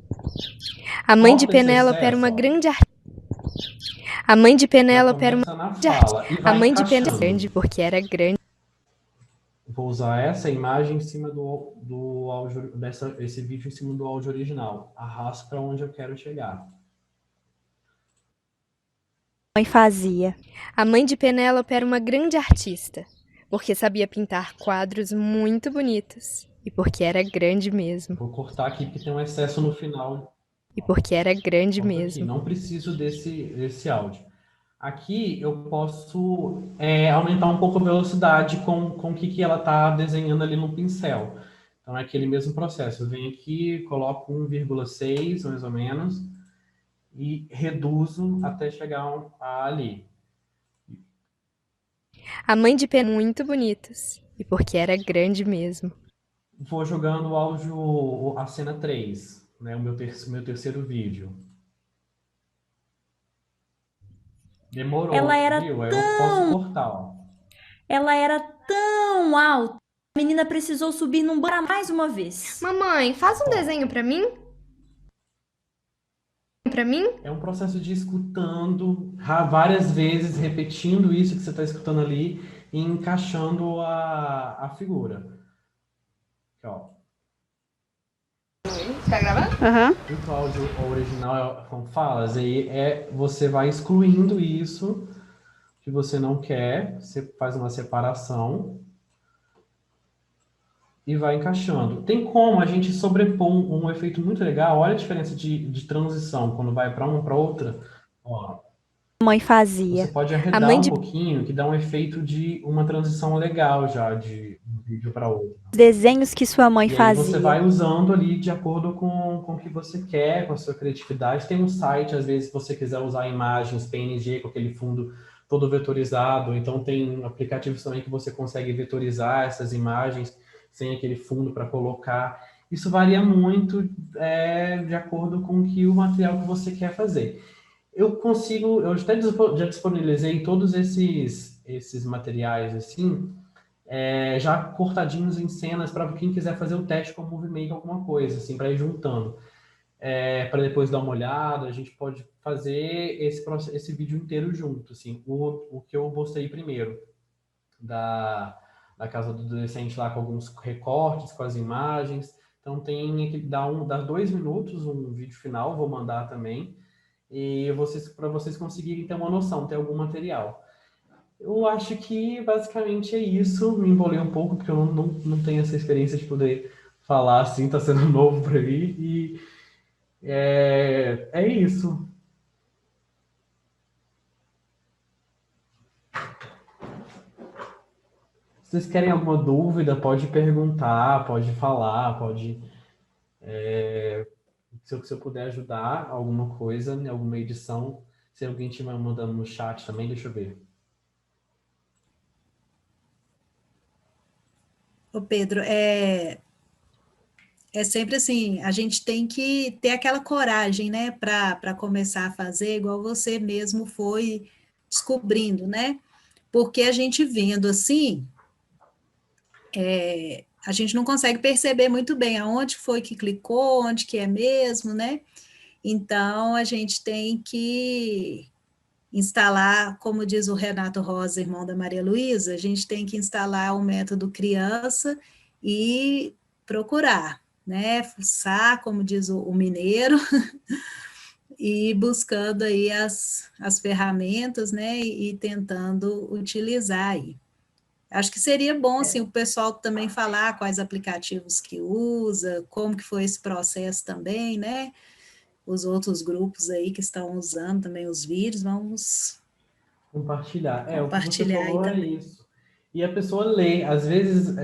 A mãe de corta esse Penélope era excesso, uma ó. grande artista. A mãe de Já Penélope era uma começa na grande artista. fala e A vai mãe de Penélope encaixando. grande porque era grande. Vou usar essa imagem em cima do áudio, esse vídeo em cima do áudio original. Arrasto para onde eu quero chegar. Mãe fazia. A mãe de Penélope era uma grande artista, porque sabia pintar quadros muito bonitos e porque era grande mesmo. Vou cortar aqui porque tem um excesso no final. E porque era grande Corto mesmo. aqui. Não preciso desse áudio. Aqui eu posso aumentar um pouco a velocidade com o que ela está desenhando ali no pincel. Então é aquele mesmo processo. Eu venho aqui, coloco 1,6 mais ou menos e reduzo até chegar ali. A mãe de Penélope muito bonitos e porque era grande mesmo. Vou jogando o áudio, a cena 3, né, o meu terceiro vídeo. Demorou, Ela era viu? Eu posso cortar, ó. Ela era tão alta. A menina precisou subir num banco mais uma vez. Mamãe, faz um desenho pra mim? Pra mim? É um processo de escutando várias vezes, repetindo isso que você está escutando ali e encaixando a figura. Aqui, ó. Tá gravando? O áudio original com falas, aí você vai excluindo isso que você não quer, você faz uma separação e vai encaixando. Tem como a gente sobrepor um efeito muito legal. Olha a diferença de transição quando vai para uma para outra. Ó, Mãe fazia. você pode arredar um pouquinho, que dá um efeito de uma transição legal já de um vídeo para outro. Desenhos que sua mãe E aí fazia. você vai usando ali de acordo com o que você quer, com a sua criatividade. Tem um site, às vezes, se você quiser usar imagens PNG com aquele fundo todo vetorizado. Então tem aplicativos também que você consegue vetorizar essas imagens sem aquele fundo para colocar. Isso varia muito de acordo com o material que você quer fazer. Eu até já disponibilizei todos esses materiais assim, já cortadinhos em cenas para quem quiser fazer o teste com o Movie Maker, alguma coisa, assim, para ir juntando. Para depois dar uma olhada, a gente pode fazer esse vídeo inteiro junto, assim. O que eu mostrei primeiro, da casa do adolescente lá, com alguns recortes, com as imagens. Então tem que dar 2 minutos, um vídeo final, vou mandar também, e para vocês conseguirem ter uma noção, ter algum material. Eu acho que basicamente é isso. Me embolei um pouco, porque eu não tenho essa experiência de poder falar assim, tá sendo novo para mim. E é isso. Se vocês querem alguma dúvida, pode perguntar, pode falar, pode. Se eu puder ajudar alguma coisa, em alguma edição, se alguém estiver mandando no chat também, deixa eu ver. Ô Pedro, é sempre assim, a gente tem que ter aquela coragem, né, para começar a fazer, igual você mesmo foi descobrindo, né? Porque a gente vendo assim, a gente não consegue perceber muito bem aonde foi que clicou, onde que é mesmo, né? Então, a gente tem que instalar, como diz o Renato Rosa, irmão da Maria Luísa, a gente tem que instalar o método criança e procurar, né? Fuçar, como diz o mineiro, e buscando aí as ferramentas, né? E tentando utilizar aí. Acho que seria bom, assim, o pessoal também falar quais aplicativos que usa, como que foi esse processo também, né? Os outros grupos aí que estão usando também os vídeos, vamos Compartilhar. O que você compartilhar aí falou é também. isso. E a pessoa lê. Às vezes,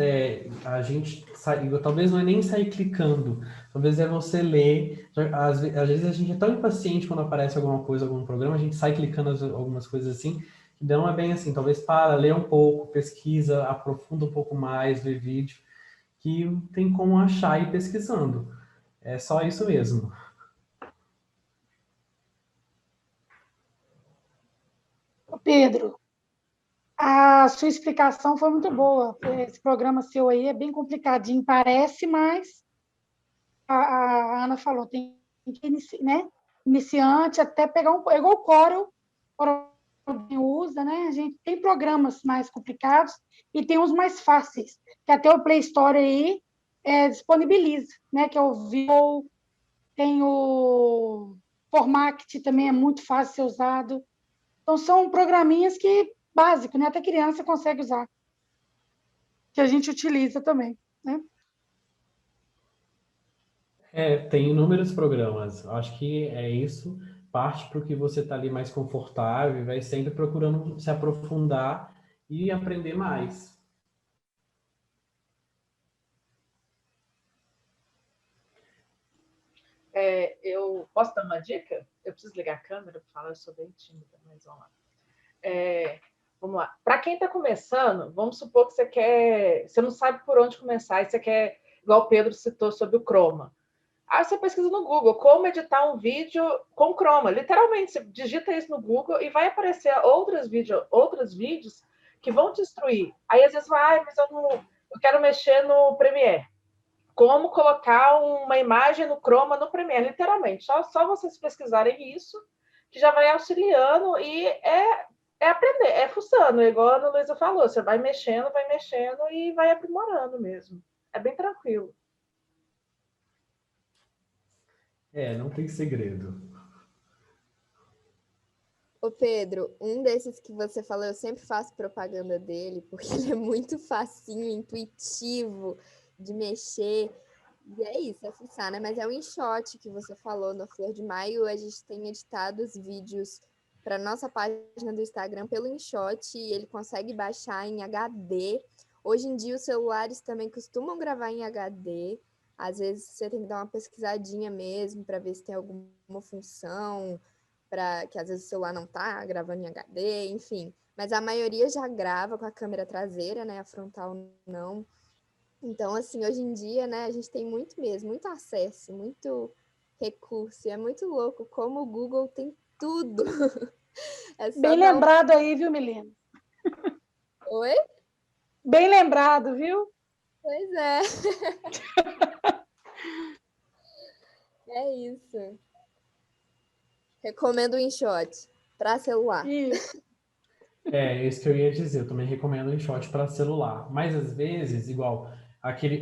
a gente sai, talvez não é nem sair clicando, talvez é você ler. Às vezes a gente é tão impaciente quando aparece alguma coisa, algum programa, a gente sai clicando algumas coisas assim, que não é bem assim. Talvez para, lê um pouco, pesquisa, aprofunda um pouco mais, vê vídeo, que tem como achar e ir pesquisando. É só isso mesmo. Pedro, a sua explicação foi muito boa. Esse programa seu aí é bem complicadinho, parece, mas a Ana falou, tem que né? Iniciante até pegar igual o Corel usa, né? A gente tem programas mais complicados e tem uns mais fáceis, que até o Play Store aí disponibiliza, né? Que é o Vimeo, tem o Formact, também é muito fácil de ser usado. Então, são programinhas que, básico, né? Até criança consegue usar, que a gente utiliza também, né? Tem inúmeros programas. Acho que é isso. Parte para o que você está ali mais confortável e vai sempre procurando se aprofundar e aprender mais. Eu posso dar uma dica? Eu preciso ligar a câmera para falar, eu sou bem tímida, mas vamos lá. Vamos lá. Para quem está começando, vamos supor que você não sabe por onde começar, e você quer, igual o Pedro citou sobre o Chroma. Aí você pesquisa no Google como editar um vídeo com Chroma. Literalmente, você digita isso no Google e vai aparecer outros vídeos que vão te instruir. Aí às vezes vai, mas eu quero mexer no Premiere. Como colocar uma imagem no Chroma no Premiere, literalmente. Só vocês pesquisarem isso, que já vai auxiliando e aprender, fuçando, igual a Ana Luísa falou. Você vai mexendo e vai aprimorando mesmo. É bem tranquilo. Não tem segredo. Ô Pedro, um desses que você falou, eu sempre faço propaganda dele, porque ele é muito facinho, intuitivo de mexer. E é isso, é fuçar, né? Mas é o InShot que você falou no Flor de Maio. A gente tem editado os vídeos para nossa página do Instagram pelo InShot e ele consegue baixar em HD. Hoje em dia os celulares também costumam gravar em HD. Às vezes você tem que dar uma pesquisadinha mesmo para ver se tem alguma função, que às vezes o celular não está gravando em HD, enfim. Mas a maioria já grava com a câmera traseira, né? A frontal não. Então, assim, hoje em dia, né, a gente tem muito acesso, muito recurso. E é muito louco como o Google tem tudo. Bem lembrado aí, viu, Milena? Oi? Bem lembrado, viu? Pois é. É isso. Recomendo o InShot para celular. Isso. Isso que eu ia dizer. Eu também recomendo o InShot para celular. Mas, às vezes, igual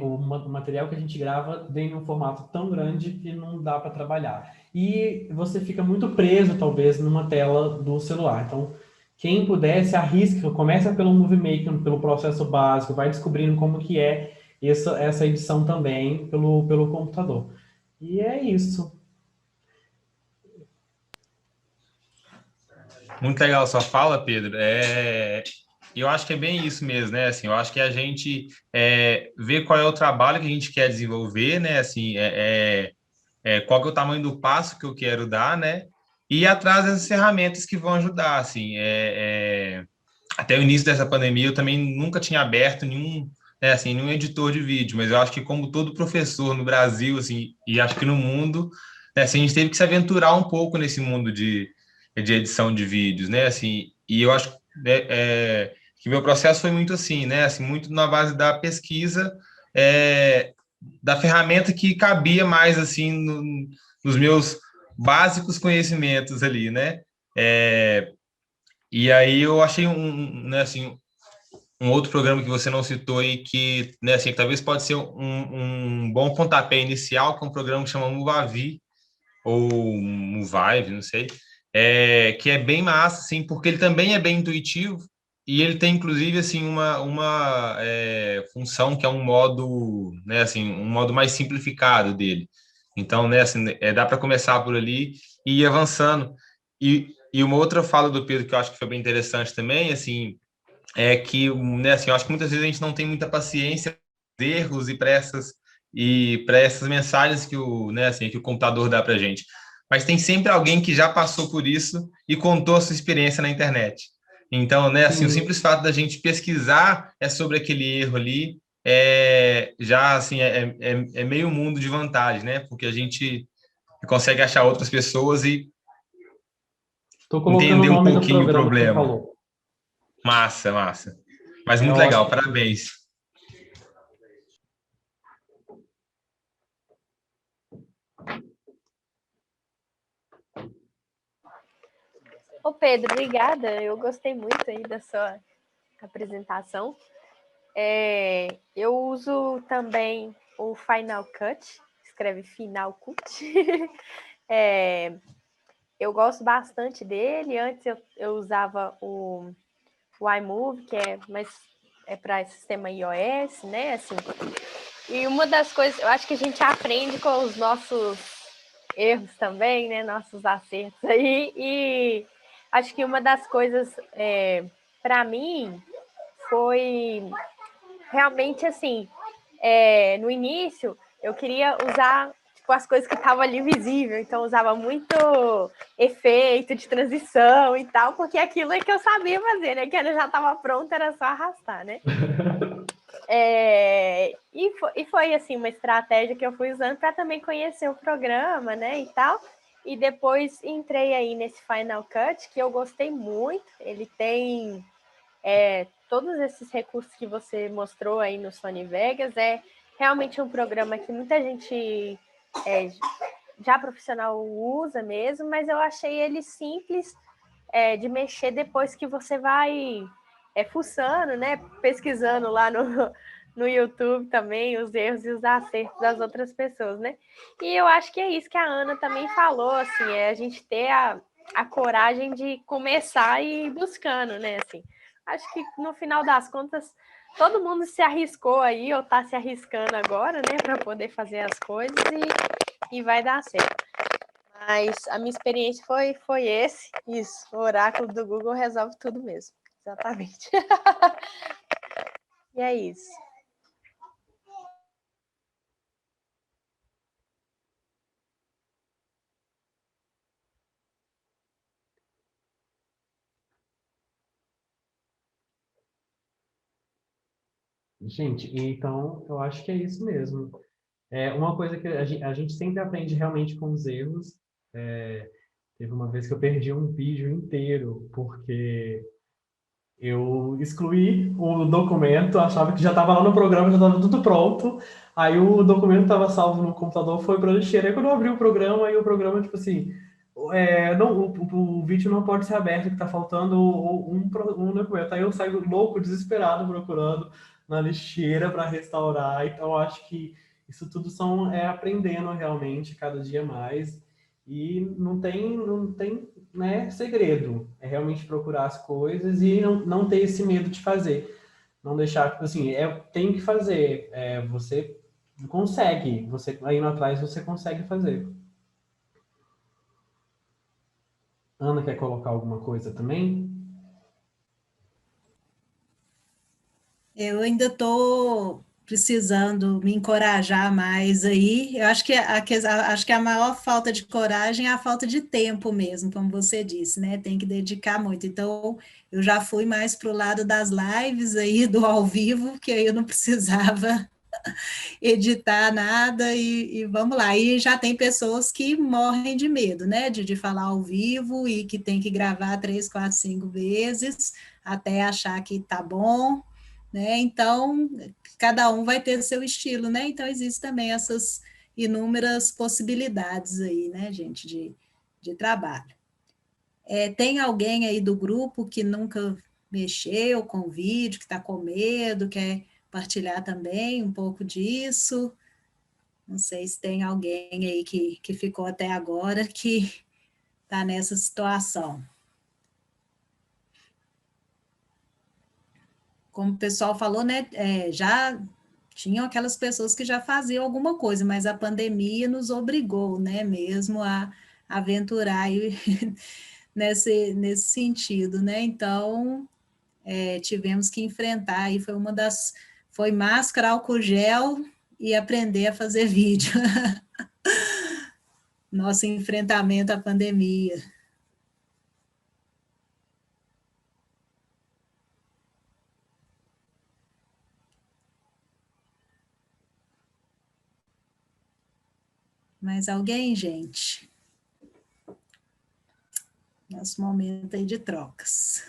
o material que a gente grava vem num formato tão grande que não dá para trabalhar. E você fica muito preso, talvez, numa tela do celular. Então, quem puder, se arrisca, começa pelo Movie Maker, pelo processo básico, vai descobrindo como que é essa edição também pelo computador. E é isso. Muito legal a sua fala, Pedro. Eu acho que é bem isso mesmo, né? Assim, eu acho que a gente vê qual é o trabalho que a gente quer desenvolver, né? Assim, qual que é o tamanho do passo que eu quero dar, né? E ir atrás dessas ferramentas que vão ajudar, assim. Até o início dessa pandemia, eu também nunca tinha aberto nenhum editor de vídeo, mas eu acho que como todo professor no Brasil, assim, e acho que no mundo, né, assim, a gente teve que se aventurar um pouco nesse mundo de edição de vídeos, né? Assim, e eu acho que meu processo foi muito assim, né? Assim, muito na base da pesquisa, da ferramenta que cabia mais assim nos meus básicos conhecimentos ali, né? E aí eu achei né, assim, um outro programa que você não citou e que, né, assim, que talvez pode ser um bom pontapé inicial, que é um programa que chama Movavi, ou Movive, não sei, que é bem massa, assim, porque ele também é bem intuitivo e ele tem, inclusive, assim, uma função que é um modo, né, assim, um modo mais simplificado dele. Então, né, assim, dá para começar por ali e ir avançando. E uma outra fala do Pedro que eu acho que foi bem interessante também, assim, é que, né, assim, eu acho que muitas vezes a gente não tem muita paciência para erros e para essas mensagens que né, assim, que o computador dá para a gente. Mas tem sempre alguém que já passou por isso e contou a sua experiência na internet. Então, né, assim, o simples fato da gente pesquisar sobre aquele erro ali já assim é meio mundo de vantagem, né? Porque a gente consegue achar outras pessoas e Estou colocando o entender um nome do pouquinho o programa que você problema. falou. Massa, massa. Mas É muito legal, ótimo. parabéns. Ô Pedro, obrigada. Eu gostei muito aí da sua apresentação. Eu uso também o Final Cut, escreve Final Cut. Eu gosto bastante dele. Antes eu usava o iMovie, que é para sistema iOS, né? Assim. E uma das coisas, eu acho que a gente aprende com os nossos erros também, né? Nossos acertos aí. E acho que uma das coisas, para mim, foi realmente assim, no início eu queria usar tipo, as coisas que estavam ali visível, então usava muito efeito de transição e tal, porque aquilo é que eu sabia fazer, né? Que ela já estava pronta, era só arrastar, né? E foi assim uma estratégia que eu fui usando para também conhecer o programa, né? E tal. E depois entrei aí nesse Final Cut, que eu gostei muito. Ele tem todos esses recursos que você mostrou aí no Sony Vegas. É realmente um programa que muita gente já profissional usa mesmo, mas eu achei ele simples de mexer depois que você vai fuçando, né? Pesquisando lá no YouTube também os erros e os acertos das outras pessoas, né? E eu acho que é isso que a Ana também falou, assim, a gente ter a coragem de começar e ir buscando, né? Assim, acho que no final das contas todo mundo se arriscou aí ou está se arriscando agora, né, para poder fazer as coisas e vai dar certo. Mas a minha experiência foi isso. O oráculo do Google resolve tudo mesmo. Exatamente. E é isso. Gente, então eu acho que é isso mesmo. Uma coisa que a gente sempre aprende realmente com os erros. Teve uma vez que eu perdi um vídeo inteiro, porque eu excluí o documento, achava que já estava lá no programa, já estava tudo pronto. Aí o documento estava salvo no computador, foi para a lixeira. Aí quando eu abri o programa, aí o programa, tipo assim, o vídeo não pode ser aberto, que está faltando um documento. Aí eu saio louco, desesperado, procurando na lixeira para restaurar. Então, eu acho que isso tudo aprendendo realmente cada dia mais. E não tem, né, segredo. É realmente procurar as coisas e não ter esse medo de fazer. Não deixar, tipo assim, tem que fazer. Você consegue. Você indo atrás, você consegue fazer. Ana quer colocar alguma coisa também? Eu ainda estou precisando me encorajar mais aí. Eu acho que acho que a maior falta de coragem é a falta de tempo mesmo, como você disse, né? Tem que dedicar muito. Então, eu já fui mais para o lado das lives aí, do ao vivo, que aí eu não precisava editar nada e vamos lá. E já tem pessoas que morrem de medo, né? De falar ao vivo e que tem que gravar 3, 4, 5 vezes até achar que tá bom, né? Então, cada um vai ter seu estilo, né? Então, existem também essas inúmeras possibilidades aí, né, gente, de trabalho. Tem alguém aí do grupo que nunca mexeu com vídeo, que está com medo, quer partilhar também um pouco disso? Não sei se tem alguém aí que ficou até agora que está nessa situação. Como o pessoal falou, né, já tinham aquelas pessoas que já faziam alguma coisa, mas a pandemia nos obrigou, né, mesmo a aventurar aí nesse sentido, né? Então, tivemos que enfrentar, e foi máscara, álcool gel e aprender a fazer vídeo. Nosso enfrentamento à pandemia. Mais alguém, gente? Nosso momento aí de trocas.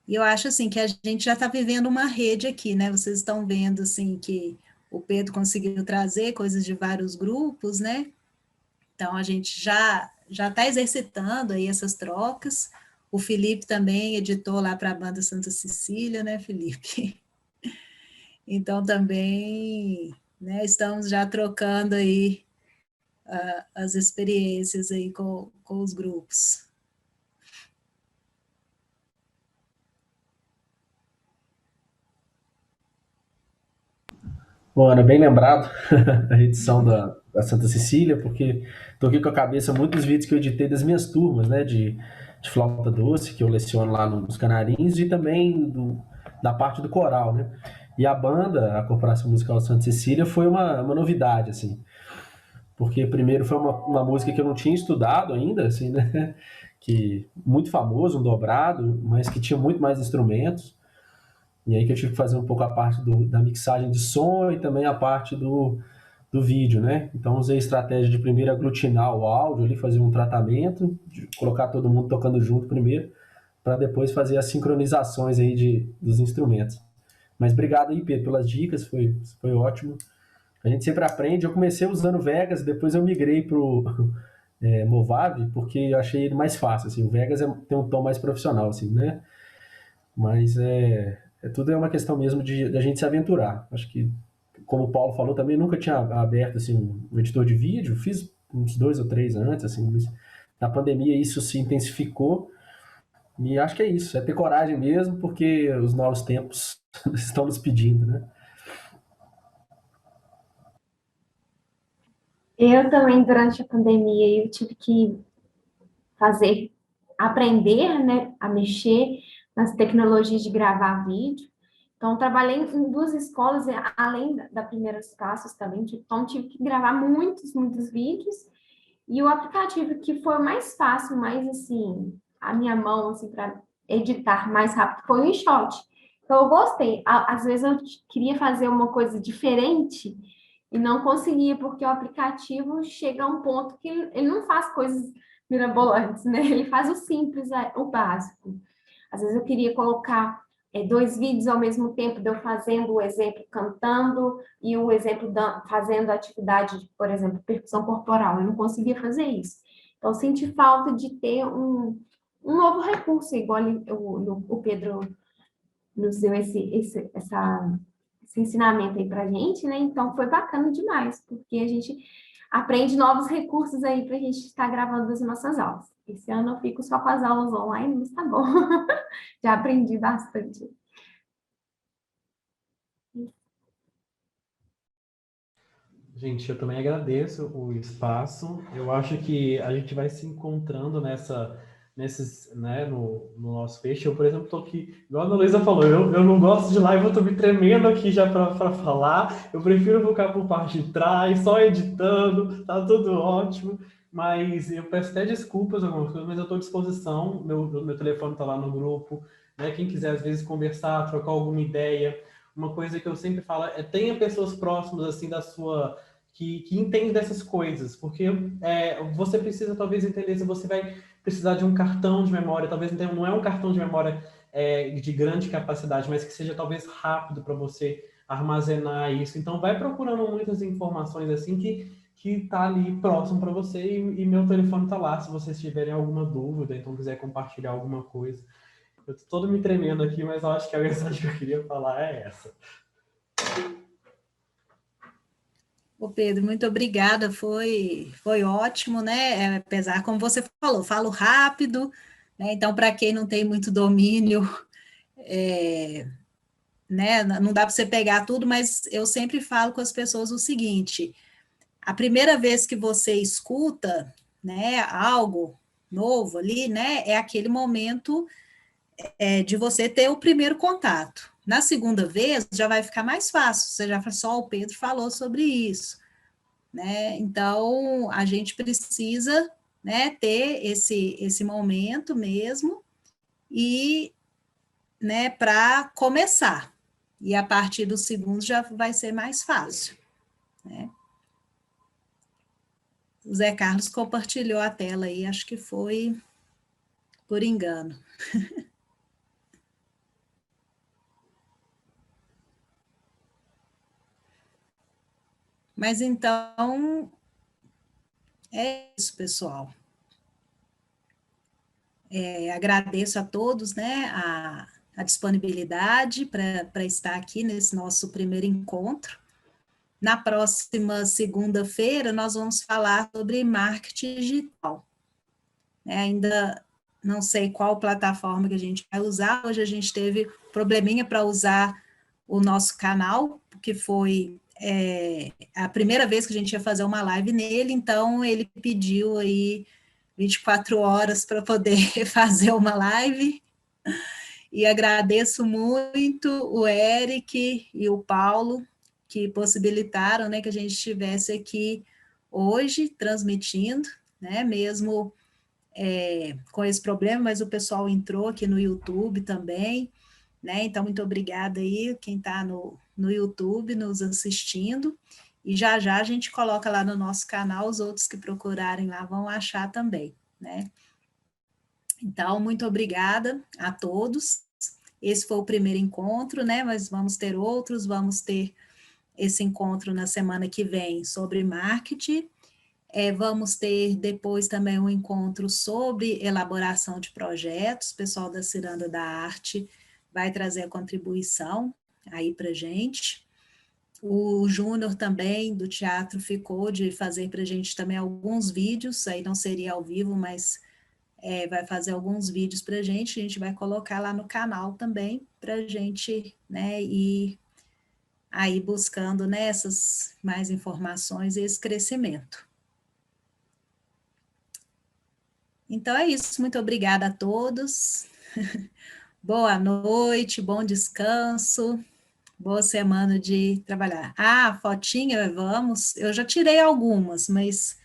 E eu acho assim que a gente já está vivendo uma rede aqui, né? Vocês estão vendo assim que o Pedro conseguiu trazer coisas de vários grupos, né? Então a gente já está exercitando aí essas trocas. O Felipe também editou lá para a banda Santa Cecília, né, Felipe? Então também, né, estamos já trocando aí as experiências aí com os grupos. Bom, Ana, bem lembrado a edição da Santa Cecília, porque estou aqui com a cabeça muitos vídeos que eu editei das minhas turmas, né, de flauta doce, que eu leciono lá nos Canarinhos, e também da parte do coral, né? E a banda, a Corporação Musical Santa Cecília, foi uma novidade, assim, porque primeiro foi uma música que eu não tinha estudado ainda, assim, né? Que muito famoso, um dobrado, mas que tinha muito mais instrumentos. E aí que eu tive que fazer um pouco a parte da mixagem de som e também a parte do vídeo, né? Então usei a estratégia de primeiro aglutinar o áudio ali, fazer um tratamento, de colocar todo mundo tocando junto primeiro, para depois fazer as sincronizações aí dos instrumentos. Mas obrigado aí, Pedro, pelas dicas, foi ótimo. A gente sempre aprende. Eu comecei usando Vegas, depois eu migrei pro Movavi, porque eu achei ele mais fácil, assim. O Vegas tem um tom mais profissional, assim, né? Mas tudo é uma questão mesmo de a gente se aventurar. Acho que, como o Paulo falou, também nunca tinha aberto assim, um editor de vídeo, fiz uns 2 ou 3 antes, assim, mas na pandemia isso se intensificou, e acho que é isso, é ter coragem mesmo, porque os novos tempos estão nos pedindo, né? Eu também, durante a pandemia, eu tive que aprender, né, a mexer nas tecnologias de gravar vídeo. Então, trabalhei em 2 escolas, além da Primeiros Passos também, então tive que gravar muitos vídeos, e o aplicativo que foi mais fácil, mais assim, a minha mão, assim, para editar mais rápido, foi o InShot. Então, eu gostei. Às vezes eu queria fazer uma coisa diferente e não conseguia, porque o aplicativo chega a um ponto que ele não faz coisas mirabolantes, né? Ele faz o simples, o básico. Às vezes eu queria colocar 2 vídeos ao mesmo tempo, de eu fazendo o exemplo cantando e o exemplo fazendo a atividade, por exemplo, percussão corporal. Eu não conseguia fazer isso. Então, eu senti falta de ter um novo recurso, igual o Pedro nos deu essa esse ensinamento aí para a gente, né? Então foi bacana demais, porque a gente aprende novos recursos aí para a gente estar gravando as nossas aulas. Esse ano eu fico só com as aulas online, mas tá bom. Já aprendi bastante. Gente, eu também agradeço o espaço. Eu acho que a gente vai se encontrando nesses, né, no nosso fecho. Eu, por exemplo, tô aqui, igual a Ana Luísa falou, eu não gosto de live, eu tô me tremendo aqui já para falar. Eu prefiro ficar por parte de trás, só editando, tá tudo ótimo. Mas eu peço até desculpas algumas coisas, mas eu estou à disposição. Meu telefone está lá no grupo, né? Quem quiser, às vezes, conversar, trocar alguma ideia. Uma coisa que eu sempre falo é tenha pessoas próximas, assim, da sua... Que entendem dessas coisas, porque você precisa, talvez, entender se você vai precisar de um cartão de memória, talvez não é um cartão de memória de grande capacidade, mas que seja, talvez, rápido para você armazenar isso. Então, vai procurando muitas informações, assim, que tá ali próximo para você e meu telefone tá lá, se vocês tiverem alguma dúvida, então quiser compartilhar alguma coisa. Eu tô todo me tremendo aqui, mas eu acho que a mensagem que eu queria falar é essa. Ô Pedro, muito obrigada, foi ótimo, né? Apesar, como você falou, falo rápido, né? Então, para quem não tem muito domínio, né? Não dá para você pegar tudo, mas eu sempre falo com as pessoas o seguinte: a primeira vez que você escuta, né, algo novo ali, né, é aquele momento de você ter o primeiro contato. Na segunda vez, já vai ficar mais fácil, você já só o Pedro falou sobre isso, né? Então, a gente precisa, né, ter esse momento mesmo e, né, para começar. E a partir do segundo já vai ser mais fácil, né? O Zé Carlos compartilhou a tela aí, acho que foi por engano. Mas então, é isso, pessoal. Agradeço a todos, né, a disponibilidade para estar aqui nesse nosso primeiro encontro. Na próxima segunda-feira, nós vamos falar sobre marketing digital. Ainda não sei qual plataforma que a gente vai usar. Hoje a gente teve probleminha para usar o nosso canal, porque foi a primeira vez que a gente ia fazer uma live nele, então ele pediu aí 24 horas para poder fazer uma live, e agradeço muito o Eric e o Paulo, que possibilitaram, né, que a gente estivesse aqui hoje, transmitindo, né, mesmo com esse problema, mas o pessoal entrou aqui no YouTube também, né, então muito obrigada aí, quem está no YouTube nos assistindo, e já já a gente coloca lá no nosso canal, os outros que procurarem lá vão achar também, né. Então, muito obrigada a todos. Esse foi o primeiro encontro, né? Mas vamos ter outros, vamos ter esse encontro na semana que vem sobre marketing. Vamos ter depois também um encontro sobre elaboração de projetos. O pessoal da Ciranda da Arte vai trazer a contribuição aí para a gente. O Júnior também, do teatro, ficou de fazer para a gente também alguns vídeos, aí não seria ao vivo, mas vai fazer alguns vídeos para a gente vai colocar lá no canal também, para a gente, né, ir aí buscando, né, essas mais informações e esse crescimento. Então é isso, muito obrigada a todos, boa noite, bom descanso, boa semana de trabalhar. Fotinha, vamos, eu já tirei algumas, mas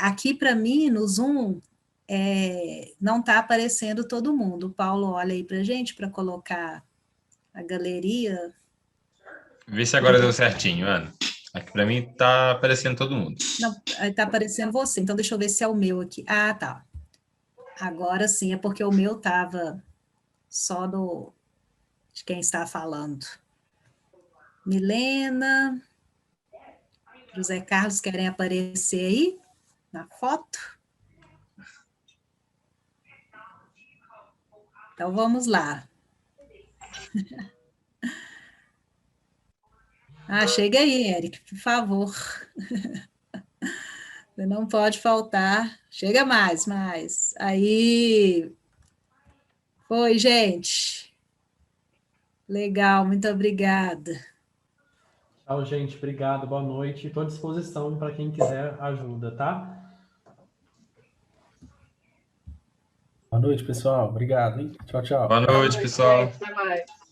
aqui para mim, no Zoom, não está aparecendo todo mundo. O Paulo olha aí para a gente, para colocar a galeria. Vê se agora deu certinho, Ana. Aqui para mim tá aparecendo todo mundo. Não, está aparecendo você, então deixa eu ver se é o meu aqui. Tá. Agora sim, é porque o meu estava só de quem está falando. Milena, José Carlos, querem aparecer aí na foto? Então vamos lá. Ah, chega aí, Eric, por favor. Você não pode faltar. Chega mais, mais. Aí. Foi, gente. Legal, muito obrigada. Tchau, gente. Obrigado, boa noite. Estou à disposição para quem quiser ajuda, tá? Boa noite, pessoal. Obrigado, hein? Tchau, tchau. Boa noite, pessoal. Até mais.